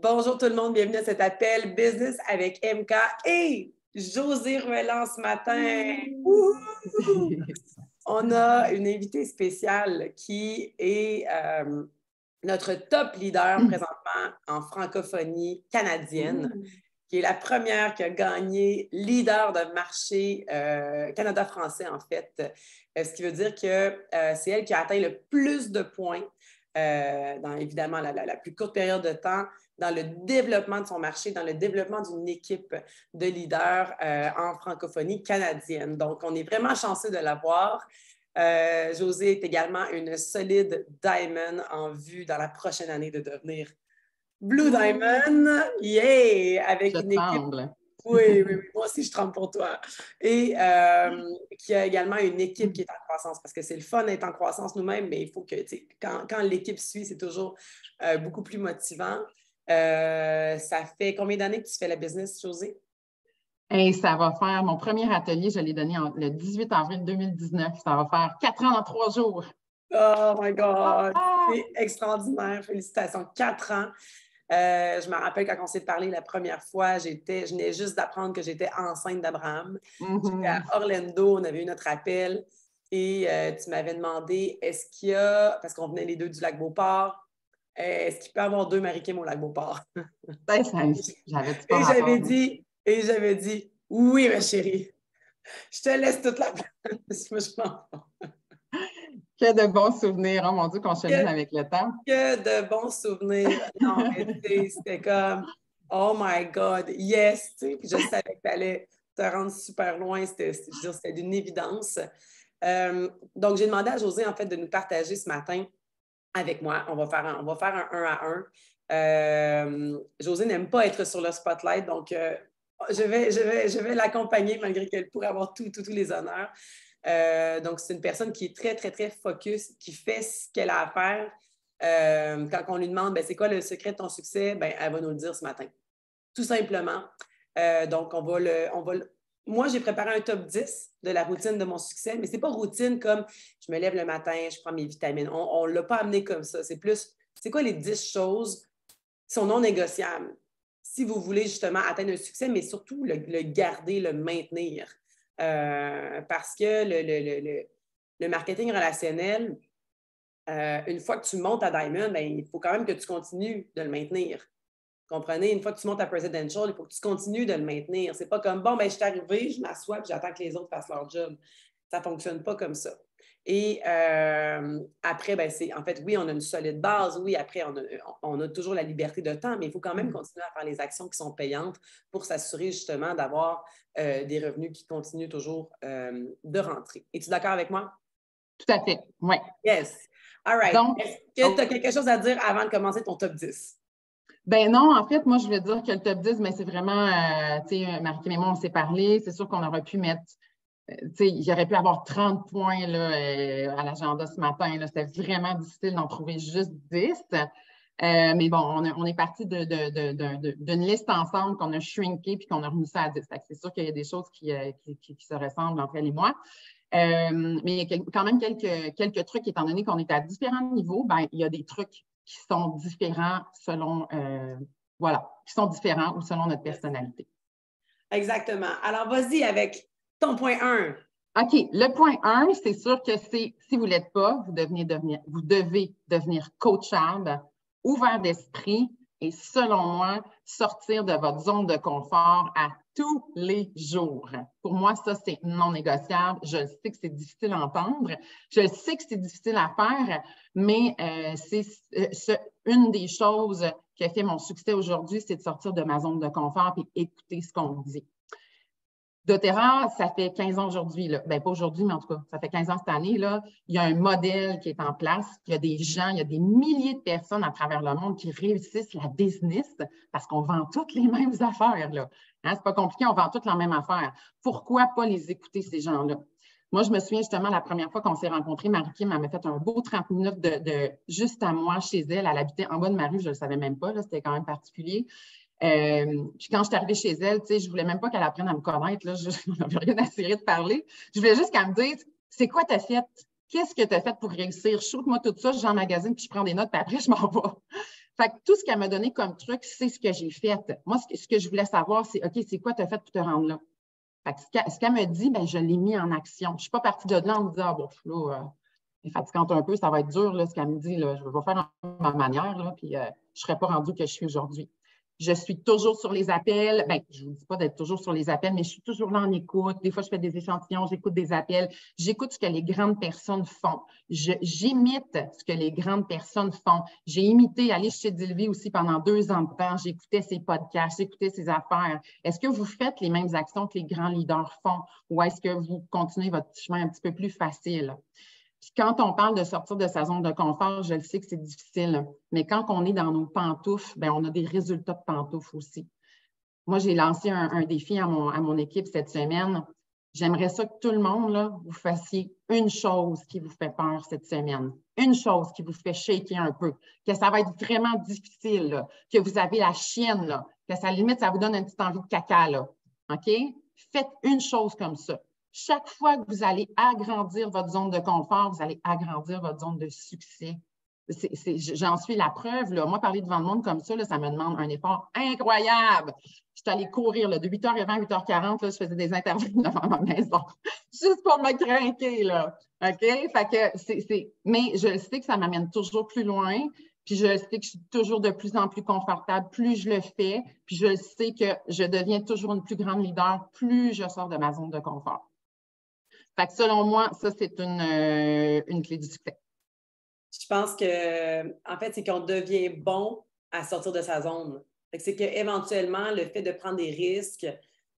Bonjour tout le monde, bienvenue à cet appel Business avec MK et Josée Ruelland ce matin. On a une invitée spéciale qui est notre top leader présentement en francophonie canadienne, qui est la première qui a gagné leader de marché Canada français en fait, ce qui veut dire que c'est elle qui a atteint le plus de points dans évidemment la plus courte période de temps dans le développement de son marché, dans le développement d'une équipe de leaders en francophonie canadienne. Donc, on est vraiment chanceux de l'avoir. Josée est également une solide Diamond en vue dans la prochaine année de devenir Blue Diamond. Yeah! Avec une équipe. Oui, moi aussi, je tremble pour toi. Et qui a également une équipe qui est en croissance, parce que c'est le fun d'être en croissance nous-mêmes, mais il faut que, quand l'équipe suit, c'est toujours beaucoup plus motivant. Ça fait combien d'années que tu fais la business, Josée? Et ça va faire, mon premier atelier, je l'ai donné le 18 avril 2019. Ça va faire 4 ans dans 3 jours. Oh my God! C'est extraordinaire. Félicitations. 4 ans. Je me rappelle quand on s'est parlé la première fois, je venais juste d'apprendre que j'étais enceinte d'Abraham. J'étais à Orlando, on avait eu notre appel et tu m'avais demandé, est-ce qu'il y a, parce qu'on venait les deux du Lac-Beauport, est-ce qu'il peut y avoir 2 Marie-Kim au Lac-Beauport? Et j'avais dit, oui, ma chérie, je te laisse toute la place. Moi, je pense. Que de bons souvenirs, oh mon Dieu, qu'on chemine avec le temps. Que de bons souvenirs. Non, mais c'était comme, oh my God, yes, tu sais, puis je savais que tu allais te rendre super loin, c'était d'une évidence. Donc, j'ai demandé à Josée, en fait, de nous partager ce matin avec moi. On va faire un 1 à 1. Josée n'aime pas être sur le spotlight, donc je vais l'accompagner malgré qu'elle pourrait avoir tous les honneurs. Donc, c'est une personne qui est très, très, très focus, qui fait ce qu'elle a à faire. Quand on lui demande, c'est quoi le secret de ton succès, elle va nous le dire ce matin. Tout simplement. Donc, moi, j'ai préparé un top 10 de la routine de mon succès, mais ce n'est pas routine comme je me lève le matin, je prends mes vitamines. On ne l'a pas amené comme ça. C'est plus, c'est quoi les 10 choses qui sont non négociables si vous voulez justement atteindre un succès, mais surtout le garder, le maintenir. Parce que le marketing relationnel, une fois que tu montes à Diamond, il faut quand même que tu continues de le maintenir. Comprenez? Une fois que tu montes à Presidential, il faut que tu continues de le maintenir. C'est pas comme, je suis arrivée, je m'assois et j'attends que les autres fassent leur job. Ça ne fonctionne pas comme ça. Et après, en fait, oui, on a une solide base. Oui, après, on a toujours la liberté de temps, mais il faut quand même continuer à faire les actions qui sont payantes pour s'assurer justement d'avoir des revenus qui continuent toujours de rentrer. Es-tu d'accord avec moi? Tout à fait, oui. Yes. All right. Donc, est-ce que tu as quelque chose à dire avant de commencer ton top 10? Ben non, en fait, moi, je veux dire que le top 10, c'est vraiment, tu sais, Marie-Kim et moi, on s'est parlé. C'est sûr qu'on aurait pu mettre, tu sais, j'aurais pu avoir 30 points là, à l'agenda ce matin. C'était vraiment difficile d'en trouver juste 10. Mais bon, on est parti d'une liste ensemble qu'on a shrinkée puis qu'on a remis ça à 10. C'est sûr qu'il y a des choses qui se ressemblent entre elle et moi. Mais il y a quand même quelques trucs, étant donné qu'on est à différents niveaux, il y a des trucs qui sont différents selon, qui sont différents ou selon notre personnalité. Exactement. Alors, vas-y avec ton point 1. OK. Le point 1, c'est sûr que si vous ne l'êtes pas, vous devez devenir coachable, ouvert d'esprit et, selon moi, sortir de votre zone de confort à tous les jours. Pour moi, ça, c'est non négociable. Je sais que c'est difficile à entendre. Je sais que c'est difficile à faire, mais c'est une des choses qui a fait mon succès aujourd'hui, c'est de sortir de ma zone de confort et écouter ce qu'on me dit. doTERRA, ça fait 15 ans aujourd'hui. Pas aujourd'hui, mais en tout cas, ça fait 15 ans cette année. Là. Il y a un modèle qui est en place. Il y a des gens, il y a des milliers de personnes à travers le monde qui réussissent la business parce qu'on vend toutes les mêmes affaires. Là. Hein, c'est pas compliqué, on vend toutes la même affaire. Pourquoi pas les écouter, ces gens-là? Moi, je me souviens justement la première fois qu'on s'est rencontrés, Marie-Kim, elle m'a fait un beau 30 minutes de juste à moi chez elle. Elle habitait en bas de ma rue, je ne le savais même pas. C'était quand même particulier. Puis quand je suis arrivée chez elle, je ne voulais même pas qu'elle apprenne à me connaître. Là, je n'avais rien à cirer de parler. Je voulais juste qu'elle me dise, c'est quoi tu as fait? Qu'est-ce que tu as fait pour réussir? Shoot-moi tout ça, j'emmagasine, puis je prends des notes, puis après, je m'en vais. Fait que tout ce qu'elle m'a donné comme truc, c'est ce que j'ai fait. Moi, ce que je voulais savoir, c'est OK, c'est quoi tu as fait pour te rendre là? Fait que ce qu'elle me dit, ben, je l'ai mis en action. Je ne suis pas partie de là en me disant, ah, bon, là, c'est fatigant un peu, ça va être dur, là, ce qu'elle me dit. Là, je vais faire à ma manière, là, puis je ne serais pas rendue que je suis aujourd'hui. Je suis toujours sur les appels. Bien, je ne vous dis pas d'être toujours sur les appels, mais je suis toujours là en écoute. Des fois, je fais des échantillons, j'écoute des appels. J'écoute ce que les grandes personnes font. J'imite ce que les grandes personnes font. J'ai imité Alice Chedilvy aussi pendant 2 ans de temps. J'écoutais ses podcasts, j'écoutais ses affaires. Est-ce que vous faites les mêmes actions que les grands leaders font ou est-ce que vous continuez votre chemin un petit peu plus facile? Puis quand on parle de sortir de sa zone de confort, je le sais que c'est difficile, mais quand on est dans nos pantoufles, bien, on a des résultats de pantoufles aussi. Moi, j'ai lancé un défi à mon équipe cette semaine. J'aimerais ça que tout le monde, là, vous fassiez une chose qui vous fait peur cette semaine. Une chose qui vous fait shaker un peu, que ça va être vraiment difficile, là, que vous avez la chienne, là, que ça limite, ça vous donne une petite envie de caca, là. OK? Faites une chose comme ça. Chaque fois que vous allez agrandir votre zone de confort, vous allez agrandir votre zone de succès. J'en suis la preuve. Là. Moi, parler devant le monde comme ça, là, ça me demande un effort incroyable. Je suis allée courir là, de 8h20 à 8h40, là, je faisais des interviews devant ma maison, juste pour me craquer. Là. OK? Fait que mais je sais que ça m'amène toujours plus loin. Puis je sais que je suis toujours de plus en plus confortable, plus je le fais. Puis je sais que je deviens toujours une plus grande leader, plus je sors de ma zone de confort. Fait que selon moi, ça, c'est une clé du succès. Je pense que, en fait, c'est qu'on devient bon à sortir de sa zone. C'est qu'éventuellement, le fait de prendre des risques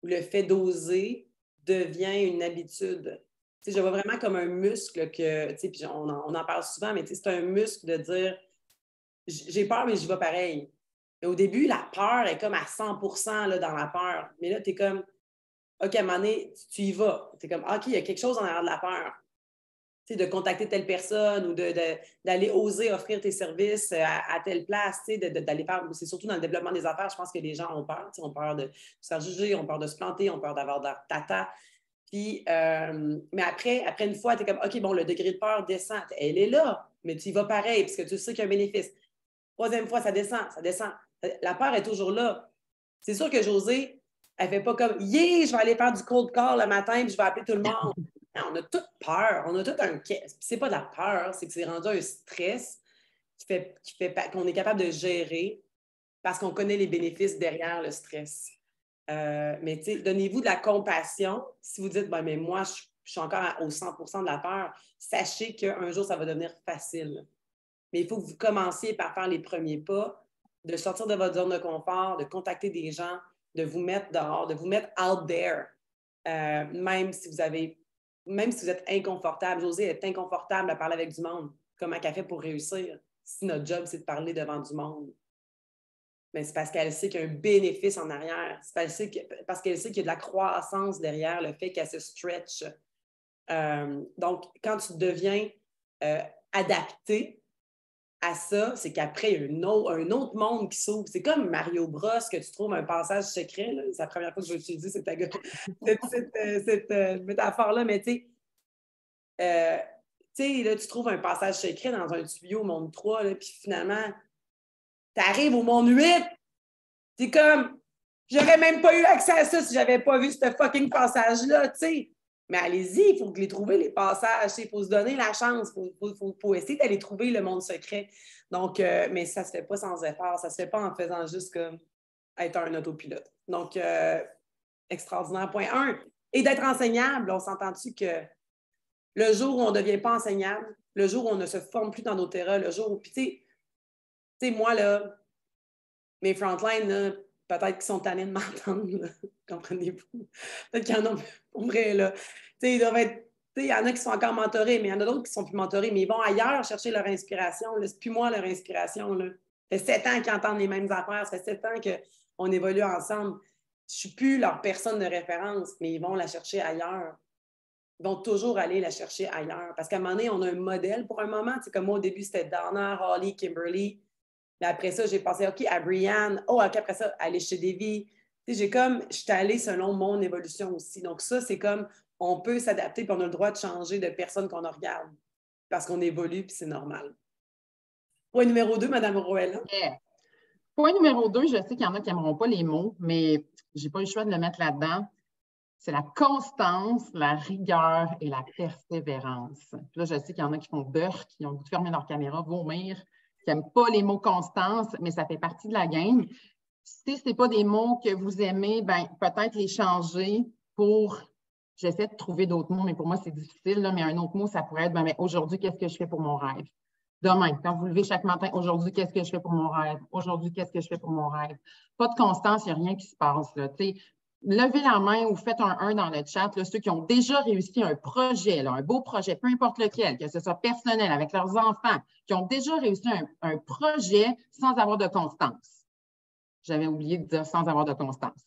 ou le fait d'oser devient une habitude. T'sais, je vois vraiment comme un muscle que, puis on en parle souvent, mais c'est un muscle de dire j'ai peur, mais j'y vais pareil. Et au début, la peur est comme à 100% là, dans la peur. Mais là, tu es comme, OK, à un moment donné, tu y vas. Tu es comme, OK, il y a quelque chose en arrière de la peur. Tu sais, de contacter telle personne ou d'aller oser offrir tes services à telle place, tu sais, d'aller faire. C'est surtout dans le développement des affaires, je pense que les gens ont peur. Ont peur de se faire juger, ont peur de se planter, ont peur d'avoir de tata. Puis, mais après une fois, tu es comme, OK, bon, le degré de peur descend. Elle est là, mais tu y vas pareil, parce que tu sais qu'il y a un bénéfice. 3e fois, ça descend, ça descend. La peur est toujours là. C'est sûr que Josée, elle ne fait pas comme yeah, je vais aller faire du cold call le matin puis je vais appeler tout le monde. Non, on a toute peur. On a tout un. C'est pas de la peur, c'est que c'est rendu un stress qui fait qu'on est capable de gérer parce qu'on connaît les bénéfices derrière le stress. Mais tu sais, donnez-vous de la compassion. Si vous dites, ben, mais moi, je suis encore au 100% de la peur, sachez qu'un jour, ça va devenir facile. Mais il faut que vous commenciez par faire les premiers pas, de sortir de votre zone de confort, de contacter des gens, de vous mettre dehors, de vous mettre out there. Même si vous êtes inconfortable. Josée est inconfortable à parler avec du monde. Comment elle fait pour réussir si notre job, c'est de parler devant du monde? Mais c'est parce qu'elle sait qu'il y a un bénéfice en arrière. C'est parce qu'elle sait qu'il y a de la croissance derrière le fait qu'elle se stretch. Donc, quand tu deviens adapté à ça, c'est qu'après, il y a un autre monde qui s'ouvre. C'est comme Mario Bros, que tu trouves un passage secret. C'est la première fois que je vais utiliser cette métaphore-là, mais tu sais, là, tu trouves un passage secret dans un tuyau monde 3, là, puis finalement, tu arrives au monde 8. C'est comme, j'aurais même pas eu accès à ça si j'avais pas vu ce fucking passage-là, tu sais. Mais allez-y, il faut les trouver, les passages. Il faut se donner la chance. Il faut essayer d'aller trouver le monde secret. Donc, mais ça ne se fait pas sans effort. Ça ne se fait pas en faisant juste comme être un autopilote. Donc, extraordinaire. Point 1. Et d'être enseignable. On s'entend-tu que le jour où on ne devient pas enseignable, le jour où on ne se forme plus dans nos terrains, le jour où... Puis, tu sais, moi, là, mes frontlines, là, peut-être qu'ils sont tannés de m'entendre, comprenez-vous? Peut-être qu'il y en a pour vrai, là. Il y en a qui sont encore mentorés, mais il y en a d'autres qui sont plus mentorés, mais ils vont ailleurs chercher leur inspiration. C'est plus moi leur inspiration. Là. Ça fait 7 ans qu'ils entendent les mêmes affaires, ça fait 7 ans qu'on évolue ensemble. Je ne suis plus leur personne de référence, mais ils vont la chercher ailleurs. Ils vont toujours aller la chercher ailleurs. Parce qu'à un moment donné, on a un modèle pour un moment. Comme moi, au début, c'était Donna, Holly, Kimberly. Mais après ça, j'ai passé, OK, à Brianne. Oh, OK, après ça, aller chez Davy. Je suis allée selon mon évolution aussi. Donc ça, c'est comme, on peut s'adapter puis on a le droit de changer de personne qu'on regarde parce qu'on évolue puis c'est normal. Point numéro 2, Mme Roella. Yeah. Point numéro 2, je sais qu'il y en a qui n'aimeront pas les mots, mais je n'ai pas eu le choix de le mettre là-dedans. C'est la constance, la rigueur et la persévérance. Puis là, je sais qu'il y en a qui font beurre, qui ont le goût de fermer leur caméra, vomir, qui n'aiment pas les mots constance, mais ça fait partie de la game. Si ce n'est pas des mots que vous aimez, ben peut-être les changer pour... J'essaie de trouver d'autres mots, mais pour moi, c'est difficile. Là, mais un autre mot, ça pourrait être, ben, aujourd'hui, qu'est-ce que je fais pour mon rêve? Demain, quand vous levez chaque matin, aujourd'hui, qu'est-ce que je fais pour mon rêve? Aujourd'hui, qu'est-ce que je fais pour mon rêve? Pas de constance, il n'y a rien qui se passe. Là. Levez la main ou faites un 1 dans le chat, là, ceux qui ont déjà réussi un projet, là, un beau projet, peu importe lequel, que ce soit personnel, avec leurs enfants, qui ont déjà réussi un projet sans avoir de constance. J'avais oublié de dire sans avoir de constance.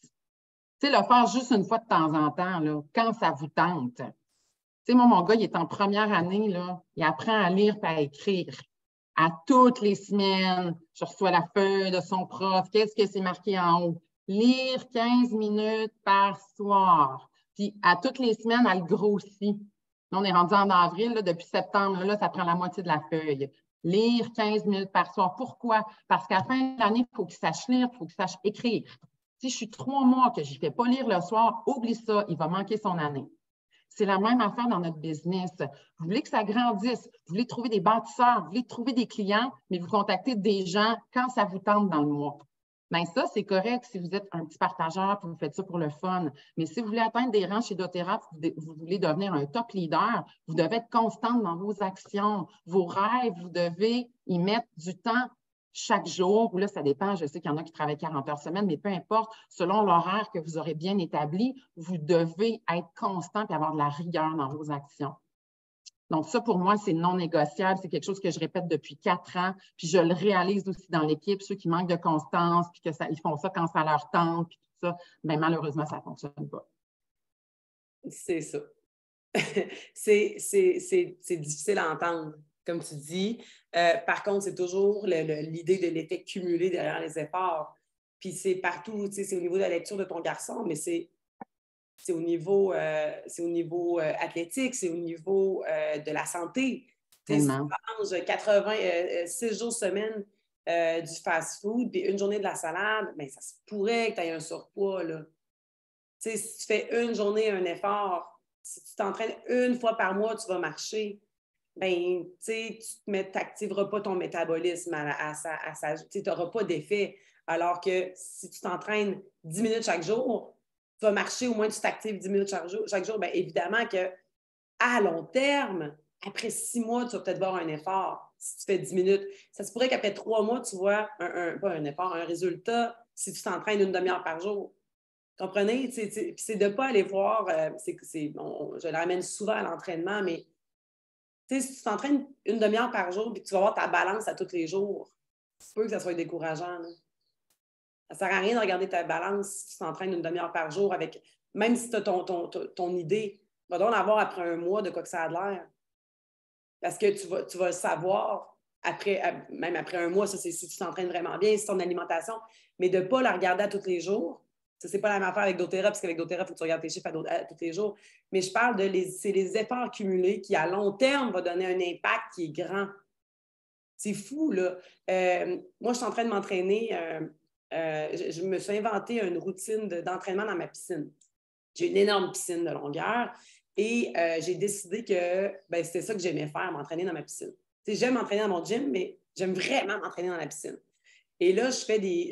Tu sais, le faire juste une fois de temps en temps, là, quand ça vous tente. Tu sais, moi, mon gars, il est en première année, là, il apprend à lire et à écrire. À toutes les semaines, je reçois la feuille de son prof. Qu'est-ce que c'est marqué en haut? Lire 15 minutes par soir. Puis, à toutes les semaines, elle grossit. Là, on est rendu en avril, là, depuis septembre, là, ça prend la moitié de la feuille. Lire 15 minutes par soir. Pourquoi? Parce qu'à la fin de l'année, il faut qu'il sache lire, il faut qu'il sache écrire. Si je suis 3 mois que je ne fais pas lire le soir, oublie ça, il va manquer son année. C'est la même affaire dans notre business. Vous voulez que ça grandisse, vous voulez trouver des bâtisseurs, vous voulez trouver des clients, mais vous contactez des gens quand ça vous tente dans le mois. Bien, ça, c'est correct si vous êtes un petit partageur et vous faites ça pour le fun. Mais si vous voulez atteindre des rangs chez doTERRA, vous voulez devenir un top leader, vous devez être constante dans vos actions, vos rêves, vous devez y mettre du temps chaque jour, ou là, ça dépend, je sais qu'il y en a qui travaillent 40 heures semaine, mais peu importe, selon l'horaire que vous aurez bien établi, vous devez être constant et avoir de la rigueur dans vos actions. Donc, ça, pour moi, c'est non négociable. C'est quelque chose que je répète depuis 4 ans, puis je le réalise aussi dans l'équipe. Ceux qui manquent de constance, puis qu'ils font ça quand ça leur tente, puis tout ça, bien, malheureusement, ça ne fonctionne pas. C'est ça. c'est difficile à entendre, comme tu dis. Par contre, c'est toujours l'idée de l'effet cumulé derrière les efforts. Puis c'est partout, c'est au niveau de la lecture de ton garçon, mais c'est au niveau, athlétique, c'est au niveau de la santé. Si tu manges 6 jours semaine du fast-food, puis une journée de la salade, bien, ça se pourrait que tu aies un surpoids. Là. Si tu fais une journée un effort, si tu t'entraînes une fois par mois, tu vas marcher, ben, tu n'activeras pas ton métabolisme tu n'auras pas d'effet. Alors que si tu t'entraînes 10 minutes chaque jour, tu vas marcher, au moins tu t'actives 10 minutes chaque jour, bien évidemment qu'à long terme, après 6 mois, tu vas peut-être voir un effort si tu fais 10 minutes. Ça se pourrait qu'après 3 mois, tu vois pas un effort, un résultat si tu t'entraînes une demi-heure par jour. Comprenez? C'est de ne pas aller voir, je le ramène souvent à l'entraînement, mais si tu t'entraînes une demi-heure par jour et que tu vas voir ta balance à tous les jours, c'est peu que ça soit décourageant. Là. Ça ne sert à rien de regarder ta balance si tu t'entraînes une demi-heure par jour, même si tu as ton idée. Va donc l'avoir après un mois de quoi que ça a l'air. Parce que tu vas le savoir même après un mois, ça c'est si tu t'entraînes vraiment bien, c'est ton alimentation, mais de ne pas la regarder à tous les jours. Ça, c'est pas la même affaire avec doTERRA, parce qu'avec doTERRA, il faut que tu regardes tes chiffres à tous les jours. Mais je parle c'est les efforts cumulés qui, à long terme, vont donner un impact qui est grand. C'est fou, là. Moi, je suis en train de m'entraîner. Je me suis inventé une routine d'entraînement dans ma piscine. J'ai une énorme piscine de longueur et j'ai décidé que c'était ça que j'aimais faire, m'entraîner dans ma piscine. J'aime m'entraîner dans mon gym, mais j'aime vraiment m'entraîner dans la piscine. Et là, je fais des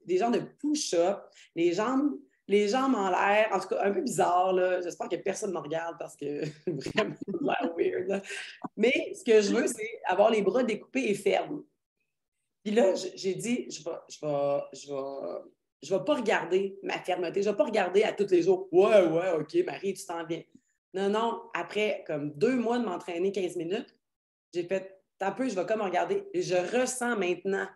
genres de push-up, les jambes en l'air, en tout cas un peu bizarre. Là. J'espère que personne ne me regarde parce que vraiment, l'air weird. Là. Mais ce que je veux, c'est avoir les bras découpés et fermes. Puis là, j'ai dit, je vais pas regarder ma fermeté. Je ne vais pas regarder à tous les jours. Ouais, OK, Marie, tu t'en viens. Non, après comme 2 mois de m'entraîner 15 minutes, j'ai fait, un peu, je vais comme regarder. Et je ressens maintenant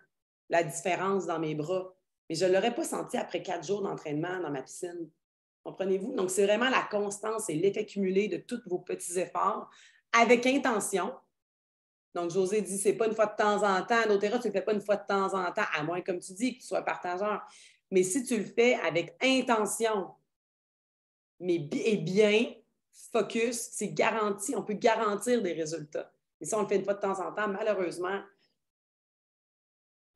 la différence dans mes bras. Mais je ne l'aurais pas senti après 4 jours d'entraînement dans ma piscine. Comprenez-vous? Donc, c'est vraiment la constance et l'effet cumulé de tous vos petits efforts avec intention. Donc, José dit, c'est pas une fois de temps en temps. doTERRA, tu ne le fais pas une fois de temps en temps, à moins, comme tu dis, que tu sois partageur. Mais si tu le fais avec intention, et bien, focus, c'est garanti. On peut garantir des résultats. Mais si on le fait une fois de temps en temps, malheureusement,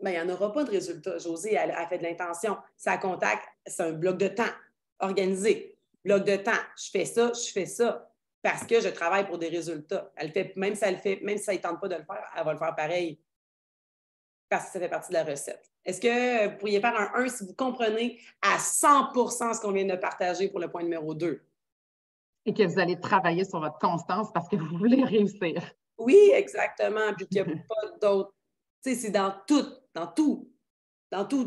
bien, il n'y en aura pas de résultat. Josée, elle a fait de l'intention. Ça contacte, c'est un bloc de temps organisé. Bloc de temps, je fais ça parce que je travaille pour des résultats. Elle fait, même si elle fait, même si ça ne tente pas de le faire, elle va le faire pareil parce que ça fait partie de la recette. Est-ce que vous pourriez faire un 1 si vous comprenez à 100% ce qu'on vient de partager pour le point numéro 2? Et que vous allez travailler sur votre constance parce que vous voulez réussir. Oui, exactement. Puis qu'il n'y a pas d'autre. Tu sais, c'est dans tout. Dans tout. Dans tout.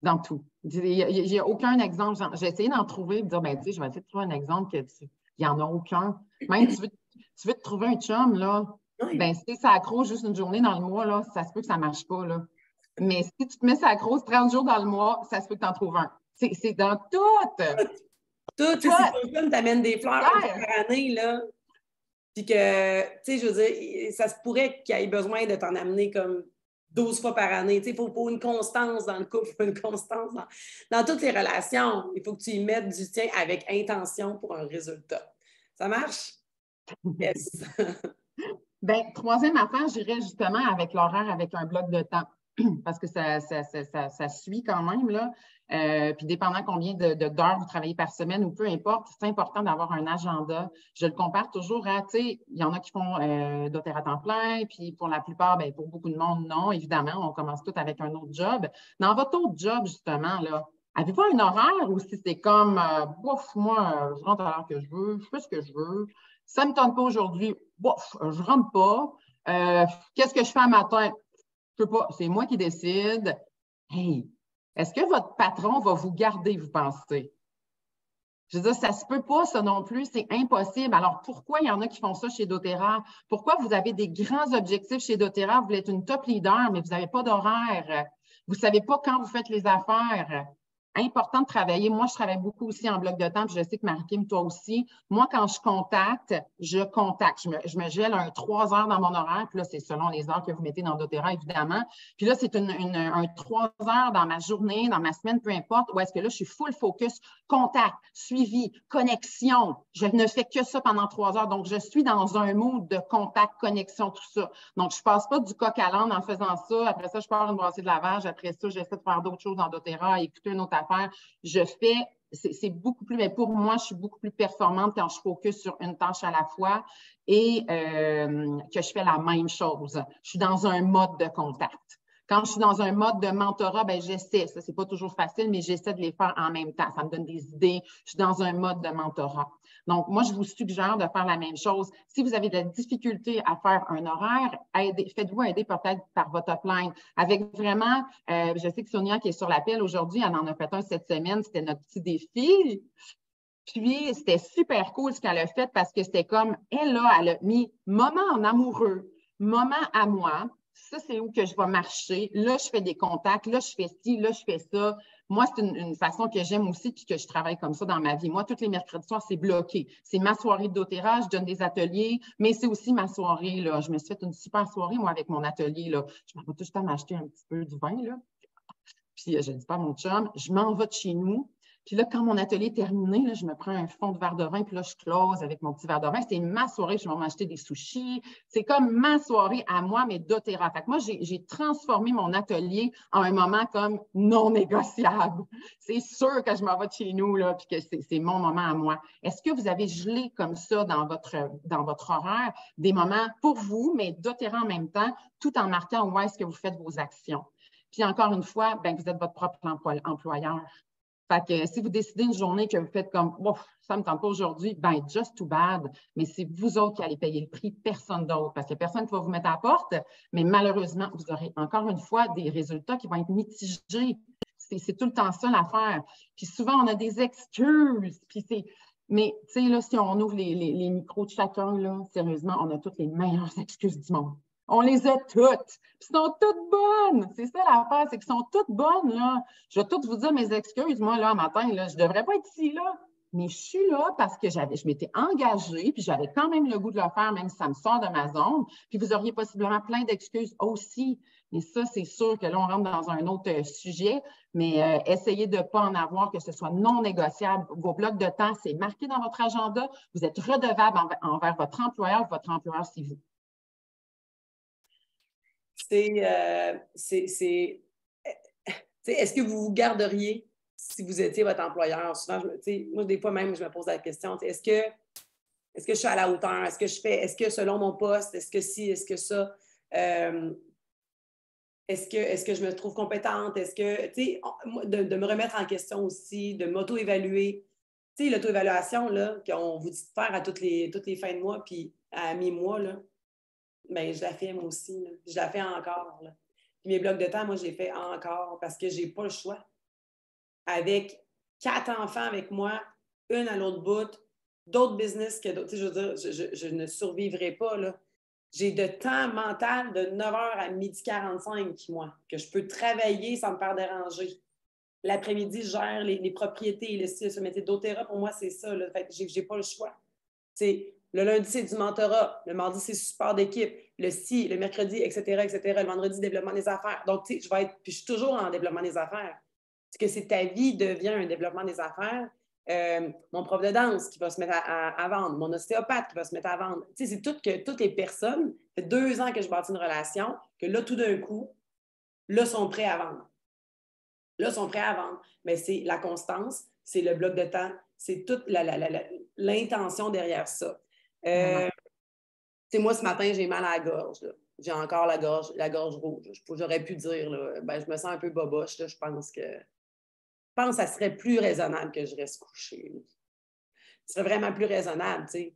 Dans tout. Il n'y a aucun exemple. J'ai essayé d'en trouver, de dire, ben, tu sais, je vais essayer de trouver un exemple il n'y en a aucun. Même tu veux te trouver un chum, là, Oui. ben, si ça accroche juste une journée dans le mois, là, ça se peut que ça ne marche pas, là. Mais si tu te mets ça accroche 30 jours dans le mois, ça se peut que tu en trouves un. C'est dans tout. Tout. Si ton chum t'amène des fleurs une fois par année, là, puis que, tu sais, je veux dire, ça se pourrait qu'il ait besoin de t'en amener comme 12 fois par année. Tu sais, il faut une constance dans le couple, une constance dans toutes les relations. Il faut que tu y mettes du tien avec intention pour un résultat. Ça marche? Yes. Bien, troisième affaire, j'irais justement avec l'horaire, avec un bloc de temps, parce que ça suit quand même, là. Puis dépendant combien d'heures vous travaillez par semaine ou peu importe, c'est important d'avoir un agenda. Je le compare toujours à, tu sais, il y en a qui font doTERRA à temps plein, puis pour la plupart, bien, pour beaucoup de monde, non, évidemment, on commence tout avec un autre job. Dans votre autre job, justement, là, avez-vous un horaire ou si c'est comme, bouf, moi, je rentre à l'heure que je veux, je fais ce que je veux, ça ne me tente pas aujourd'hui, bouf, je ne rentre pas. Qu'est-ce que je fais un matin? Je ne sais pas, c'est moi qui décide. Hey, est-ce que votre patron va vous garder, vous pensez? Je veux dire, ça ne se peut pas, ça non plus, c'est impossible. Alors, pourquoi il y en a qui font ça chez doTERRA? Pourquoi vous avez des grands objectifs chez doTERRA? Vous voulez être une top leader, mais vous n'avez pas d'horaire. Vous ne savez pas quand vous faites les affaires. Important de travailler. Moi, je travaille beaucoup aussi en bloc de temps, puis je sais que Marie-Kim, toi aussi. Moi, quand je contacte. Je me gèle un 3 heures dans mon horaire, puis là, c'est selon les heures que vous mettez dans doTERRA, évidemment. Puis là, c'est un 3 heures dans ma journée, dans ma semaine, peu importe, où est-ce que là, je suis full focus, contact, suivi, connexion. Je ne fais que ça pendant 3 heures. Donc, je suis dans un mood de contact, connexion, tout ça. Donc, je ne passe pas du coq à l'âne en faisant ça. Après ça, je pars une brassée de lavage. Après ça, j'essaie de faire d'autres choses dans doTERRA, écouter une autre affaire. Je fais, c'est beaucoup plus, mais pour moi, je suis beaucoup plus performante quand je focus sur une tâche à la fois et que je fais la même chose. Je suis dans un mode de contact. Quand je suis dans un mode de mentorat, bien, j'essaie. Ça, c'est pas toujours facile, mais j'essaie de les faire en même temps. Ça me donne des idées. Je suis dans un mode de mentorat. Donc, moi, je vous suggère de faire la même chose. Si vous avez de la difficulté à faire un horaire, faites-vous aider peut-être par votre upline. Avec vraiment, je sais que Sonia qui est sur l'appel aujourd'hui, elle en a fait un cette semaine. C'était notre petit défi. Puis, c'était super cool ce qu'elle a fait parce que c'était comme, elle a mis moment en amoureux, moment à moi. Ça, c'est où que je vais marcher. Là, je fais des contacts. Là, je fais ci. Là, je fais ça. Moi, c'est une façon que j'aime aussi puis que je travaille comme ça dans ma vie. Moi, tous les mercredis soirs, c'est bloqué. C'est ma soirée de doTERRA. Je donne des ateliers, mais c'est aussi ma soirée. Là. Je me suis fait une super soirée, moi, avec mon atelier. Là. Je m'en vais tout le temps m'acheter un petit peu du vin. Là. Puis, je ne dis pas à mon chum, je m'en vais de chez nous. Puis là, quand mon atelier est terminé, là, je me prends un fond de verre de vin, puis là, je close avec mon petit verre de vin. C'est ma soirée, je vais m'acheter des sushis. C'est comme ma soirée à moi, mais doTERRA. Fait que moi, j'ai transformé mon atelier en un moment comme non négociable. C'est sûr que je m'en vais de chez nous, là, puis que c'est mon moment à moi. Est-ce que vous avez gelé comme ça dans votre horaire des moments pour vous, mais doTERRA en même temps, tout en marquant où est-ce que vous faites vos actions? Puis encore une fois, bien, vous êtes votre propre employeur. Fait que si vous décidez une journée que vous faites comme ça ne me tente pas aujourd'hui, ben just too bad. Mais c'est vous autres qui allez payer le prix, personne d'autre. Parce qu'il n'y a personne qui va vous mettre à la porte, mais malheureusement, vous aurez encore une fois des résultats qui vont être mitigés. C'est tout le temps ça l'affaire. Puis souvent, on a des excuses. Mais tu sais, là, si on ouvre les micros de chacun, là, sérieusement, on a toutes les meilleures excuses du monde. On les a toutes. Puis sont toutes bonnes. C'est ça l'affaire, c'est qu'elles sont toutes bonnes, là. Je vais toutes vous dire mes excuses, moi, là, matin, là. Je ne devrais pas être ici, là. Mais je suis là parce que je m'étais engagée, puis j'avais quand même le goût de le faire, même si ça me sort de ma zone. Puis vous auriez possiblement plein d'excuses aussi. Mais ça, c'est sûr que là, on rentre dans un autre sujet. Mais essayez de ne pas en avoir, que ce soit non négociable. Vos blocs de temps, c'est marqué dans votre agenda. Vous êtes redevable envers votre employeur, c'est vous. est-ce que vous vous garderiez si vous étiez votre employeur? Souvent, moi, des fois même, je me pose la question, est-ce que je suis à la hauteur? Est-ce que selon mon poste, est-ce que si, est-ce que ça? Est-ce que je me trouve compétente? Est-ce que, de me remettre en question aussi, de m'auto-évaluer. Tu sais, l'auto-évaluation, là, qu'on vous dit de faire à toutes les fins de mois, puis à mi-mois, là, bien, je la fais moi aussi, là. Je la fais encore, là. Puis mes blocs de temps, moi, je les fais encore parce que j'ai pas le choix. Avec 4 enfants avec moi, une à l'autre bout, d'autres business que d'autres. Tu sais, je veux dire, je ne survivrai pas, là. J'ai de temps mental de 9h à 12h45, moi, que je peux travailler sans me faire déranger. L'après-midi, je gère les propriétés, le style, mais doTERRA, pour moi, c'est ça. Là. Fait que j'ai pas le choix. T'sais, le lundi, c'est du mentorat. Le mardi, c'est support d'équipe. Le mercredi, etc., etc. Le vendredi, développement des affaires. Donc, puis je suis toujours en développement des affaires. Parce que ta vie devient un développement des affaires. Mon prof de danse qui va se mettre à vendre, mon ostéopathe qui va se mettre à vendre. C'est toutes les personnes, ça fait 2 ans que je bâtis une relation, que là, tout d'un coup, là, sont prêts à vendre. Là, sont prêts à vendre. Mais c'est la constance, c'est le bloc de temps, c'est toute l'intention derrière ça. Moi, ce matin, j'ai mal à la gorge. Là. J'ai encore la gorge rouge. J'aurais pu dire, là, ben, je me sens un peu boboche. Là, je pense que ça serait plus raisonnable que je reste couchée. Là. Ce serait vraiment plus raisonnable, tu sais.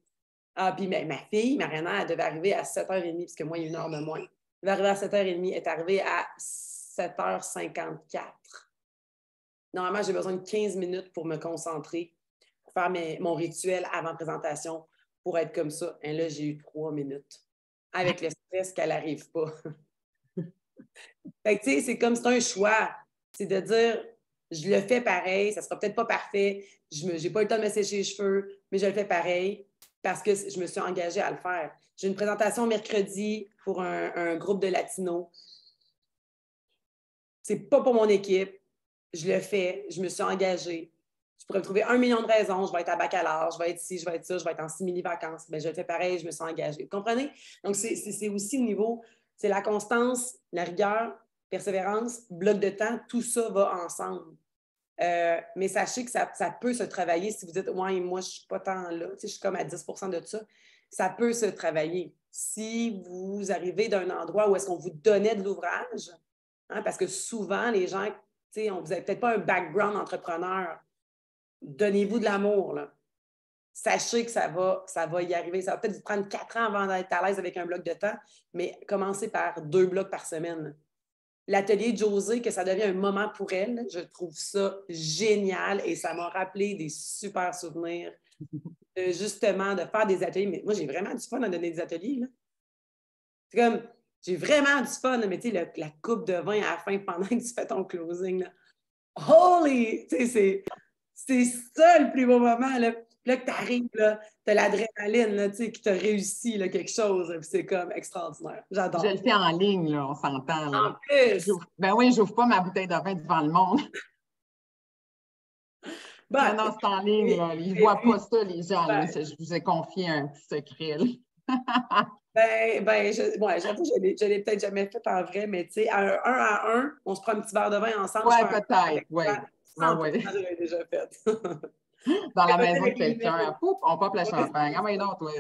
Ah, puis ma fille, Mariana, elle devait arriver à 7h30, parce que moi, il y a 1 heure de moins. Elle devait arriver à 7h30, elle est arrivée à 7h54. Normalement, j'ai besoin de 15 minutes pour me concentrer, pour faire mon rituel avant présentation, pour être comme ça. Et là, j'ai eu 3 minutes. Avec le stress qu'elle n'arrive pas. Fait que, tu sais, c'est comme c'est un choix. C'est de dire, je le fais pareil, ça ne sera peut-être pas parfait, je n'ai pas eu le temps de me sécher les cheveux, mais je le fais pareil parce que je me suis engagée à le faire. J'ai une présentation mercredi pour un groupe de latinos. C'est pas pour mon équipe. Je le fais, je me suis engagée. Je pourrais me trouver 1 million de raisons. Je vais être à baccalauréat, je vais être ci, je vais être ça, je vais être en simili-vacances. Mais je le fais pareil, je me suis engagée. Vous comprenez? Donc, c'est aussi le niveau, c'est la constance, la rigueur, persévérance, bloc de temps, tout ça va ensemble. Mais sachez que ça peut se travailler si vous dites, ouais, moi, je ne suis pas tant là, je suis comme à 10 de ça. Ça peut se travailler. Si vous arrivez d'un endroit où est-ce qu'on vous donnait de l'ouvrage, hein, parce que souvent, les gens, vous n'avez peut-être pas un background entrepreneur. Donnez-vous de l'amour, là. Sachez que ça va y arriver. Ça va peut-être vous prendre 4 ans avant d'être à l'aise avec un bloc de temps, mais commencez par 2 blocs par semaine. L'atelier de Josée, que ça devient un moment pour elle, je trouve ça génial et ça m'a rappelé des super souvenirs justement de faire des ateliers. Mais moi, j'ai vraiment du fun à donner des ateliers. Là. C'est comme, j'ai vraiment du fun, mais tu sais, la coupe de vin à la fin pendant que tu fais ton closing. Là. Holy! Tu sais, c'est ça le plus beau moment. Là, puis là que tu arrives, tu as l'adrénaline là, qui t'a réussi là, quelque chose. C'est comme extraordinaire. J'adore. Je le fais en ligne, là, on s'entend. En plus! Ben oui, j'ouvre pas ma bouteille de vin devant le monde. Ben, non, c'est en ligne. Là. Ils ne voient pas ça, les gens. Là. Je vous ai confié un petit secret. J'avoue, je l'ai peut-être jamais fait en vrai, mais tu sais, à un, on se prend un petit verre de vin ensemble. Oui, peut-être. Oui. Je l'ai déjà fait. Dans la maison de quelqu'un. On pop le champagne. Ah, mais non, toi.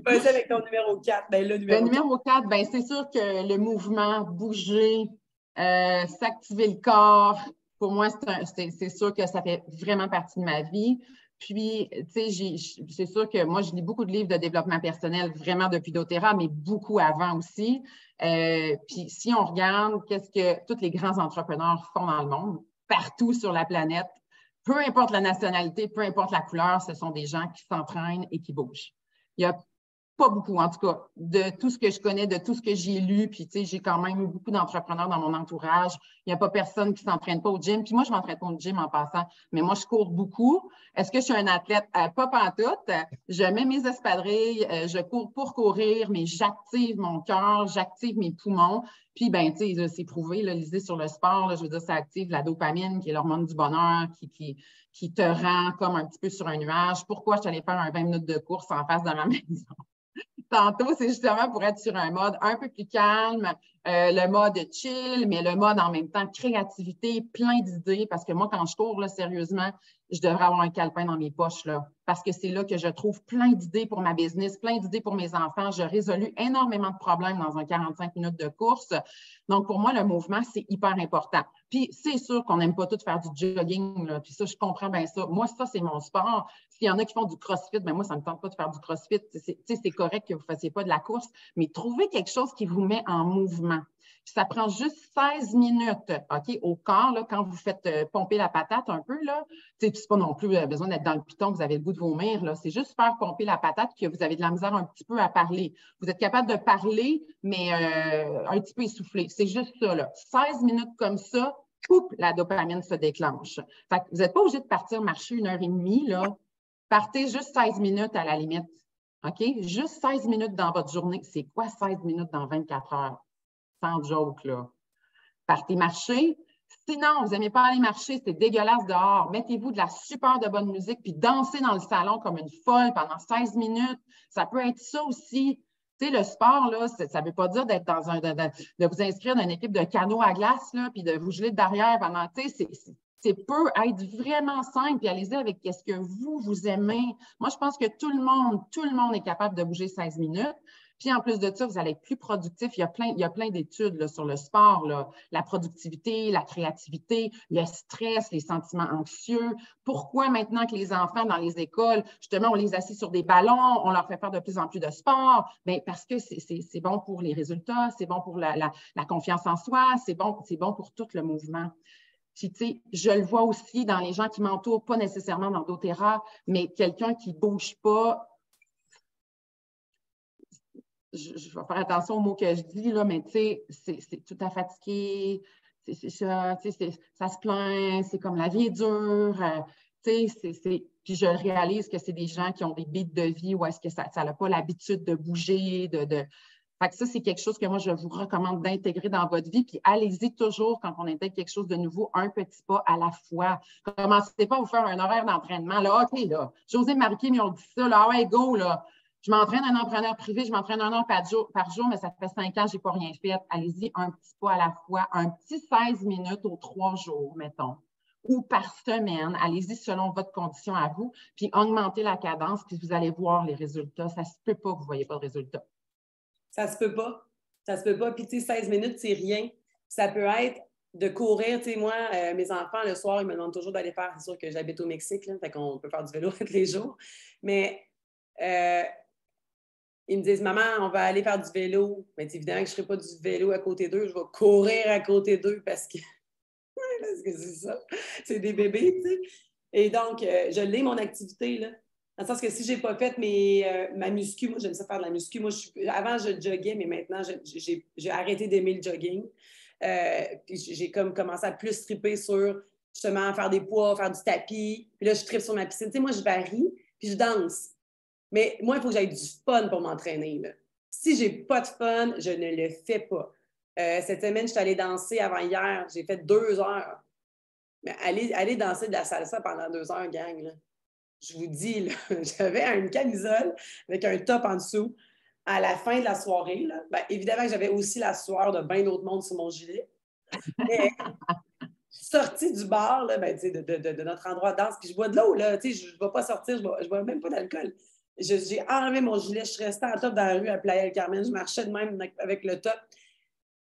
Vas-y avec ton numéro 4. Ben, le numéro 4, ben, c'est sûr que le mouvement, bouger, s'activer le corps, pour moi, c'est sûr que ça fait vraiment partie de ma vie. Puis, tu sais, c'est sûr que moi, je lis beaucoup de livres de développement personnel, vraiment depuis doTERRA, mais beaucoup avant aussi. Puis, si on regarde qu'est-ce que tous les grands entrepreneurs font dans le monde, partout sur la planète, peu importe la nationalité, peu importe la couleur, ce sont des gens qui s'entraînent et qui bougent. Il y a pas beaucoup, en tout cas, de tout ce que je connais, de tout ce que j'ai lu, puis tu sais, j'ai quand même beaucoup d'entrepreneurs dans mon entourage. Il n'y a pas personne qui ne s'entraîne pas au gym. Puis moi, je ne m'entraîne pas au gym en passant, mais moi, je cours beaucoup. Est-ce que je suis un athlète? Pas pantoute. Je mets mes espadrilles, je cours pour courir, mais j'active mon cœur, j'active mes poumons. Puis, ben, tu sais, c'est prouvé, là, l'idée sur le sport, là, je veux dire, ça active la dopamine, qui est l'hormone du bonheur, qui te rend comme un petit peu sur un nuage. Pourquoi je suis allée faire un 20 minutes de course en face de ma maison? tantôt, c'est justement pour être sur un mode un peu plus calme, le mode chill, mais le mode en même temps créativité, plein d'idées. Parce que moi, quand je cours, là, sérieusement, je devrais avoir un calepin dans mes poches, là, parce que c'est là que je trouve plein d'idées pour ma business, plein d'idées pour mes enfants. Je résolu énormément de problèmes dans un 45 minutes de course. Donc, pour moi, le mouvement, c'est hyper important. Puis, c'est sûr qu'on n'aime pas tout faire du jogging, là. Puis ça, je comprends bien ça. Moi, ça, c'est mon sport. S'il y en a qui font du crossfit, bien moi, ça ne me tente pas de faire du crossfit. C'est correct que vous ne fassiez pas de la course, mais trouvez quelque chose qui vous met en mouvement. Puis ça prend juste 16 minutes, OK, au corps, là, quand vous faites pomper la patate un peu, là. C'est pas non plus besoin d'être dans le piton, que vous avez le goût de vomir, là. C'est juste faire pomper la patate que vous avez de la misère un petit peu à parler. Vous êtes capable de parler, mais un petit peu essoufflé. C'est juste ça, là. 16 minutes comme ça, poup, la dopamine se déclenche. Fait que vous n'êtes pas obligé de partir marcher 1 heure et demie, là. Partez juste 16 minutes à la limite. OK? Juste 16 minutes dans votre journée. C'est quoi 16 minutes dans 24 heures? Sans joke, là. Partez marcher. Sinon, vous n'aimez pas aller marcher, c'est dégueulasse dehors. Mettez-vous de la super de bonne musique puis dansez dans le salon comme une folle pendant 16 minutes. Ça peut être ça aussi. Tu sais, le sport, là, ça ne veut pas dire d'être dans de vous inscrire dans une équipe de canot à glace, là, puis de vous geler derrière pendant, tu sais, c'est peut être vraiment simple, puis allez-y avec ce que vous aimez. Moi, je pense que tout le monde est capable de bouger 16 minutes. Puis en plus de ça, vous allez être plus productif. Il y a plein d'études là, sur le sport, là, la productivité, la créativité, le stress, les sentiments anxieux. Pourquoi maintenant que les enfants dans les écoles, justement, on les assit sur des ballons, on leur fait faire de plus en plus de sport? Bien, parce que c'est bon pour les résultats, c'est bon pour la confiance en soi, c'est bon pour tout le mouvement. Puis, tu sais, je le vois aussi dans les gens qui m'entourent, pas nécessairement dans doTERRA, mais quelqu'un qui ne bouge pas. Je vais faire attention aux mots que je dis, là, mais tu sais, c'est tout à fatigué, c'est ça, tu sais, ça se plaint, c'est comme la vie est dure, tu sais, puis je réalise que c'est des gens qui ont des beats de vie où est-ce que ça n'a pas l'habitude de bouger, Fait que ça, c'est quelque chose que moi, je vous recommande d'intégrer dans votre vie. Puis allez-y toujours quand on intègre quelque chose de nouveau, un petit pas à la fois. Commencez pas à vous faire un horaire d'entraînement. Là, OK, là, José Marquis m'ont dit ça, là, ouais, go, là. Je m'entraîne un entraîneur privé, je m'entraîne 1 heure par jour, mais ça fait 5 ans, je n'ai pas rien fait. Allez-y, un petit pas à la fois, un petit 16 minutes aux 3 jours, mettons, ou par semaine. Allez-y selon votre condition à vous, puis augmentez la cadence, puis vous allez voir les résultats. Ça ne se peut pas que vous ne voyez pas de résultats. Ça se peut pas. Ça se peut pas. Puis, tu sais, 16 minutes, c'est rien. Ça peut être de courir. Tu sais, moi, mes enfants, le soir, ils me demandent toujours d'aller faire. C'est sûr que j'habite au Mexique, là, fait qu'on peut faire du vélo tous les jours. Mais ils me disent, maman, on va aller faire du vélo. Mais évidemment que je ne ferai pas du vélo à côté d'eux. Je vais courir à côté d'eux parce que c'est ça. C'est des bébés, tu sais. Et donc, je l'ai, mon activité, là. Dans le sens que si je n'ai pas fait ma muscu, moi, j'aime ça faire de la muscu. Moi, avant, je joguais, mais maintenant, j'ai arrêté d'aimer le jogging. Puis j'ai comme commencé à plus triper sur, justement, faire des poids, faire du tapis. Puis là, je tripe sur ma piscine. Tu sais, moi, je varie, puis je danse. Mais moi, il faut que j'aille du fun pour m'entraîner, là. Si je n'ai pas de fun, je ne le fais pas. Cette semaine, je suis allée danser avant hier. J'ai fait 2 heures. Mais aller danser de la salsa pendant 2 heures, gang, là. Je vous dis, là, j'avais une camisole avec un top en dessous. À la fin de la soirée, là, bien, évidemment que j'avais aussi la sueur de bien d'autres monde sur mon gilet. Mais sortie du bar, là, ben, de notre endroit de danse, puis je bois de l'eau, là, je ne vais pas sortir, je ne bois même pas d'alcool. J'ai enlevé mon gilet, je suis restée en top dans la rue à Playa del Carmen, je marchais de même avec le top.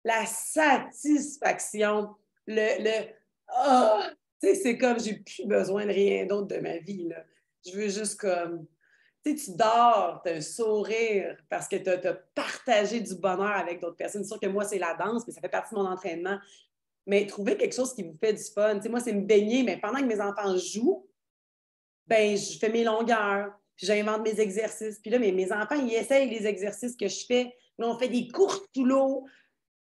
La satisfaction, oh, c'est comme j'ai plus besoin de rien d'autre de ma vie, là. Je veux juste comme, tu dors, tu as un sourire parce que tu as partagé du bonheur avec d'autres personnes. C'est sûr que moi, c'est la danse, mais ça fait partie de mon entraînement. Mais trouver quelque chose qui vous fait du fun. Tu sais, moi, c'est me baigner, mais pendant que mes enfants jouent, ben, je fais mes longueurs, puis j'invente mes exercices. Puis là, mes enfants, ils essayent les exercices que je fais. Là, on fait des courses sous l'eau.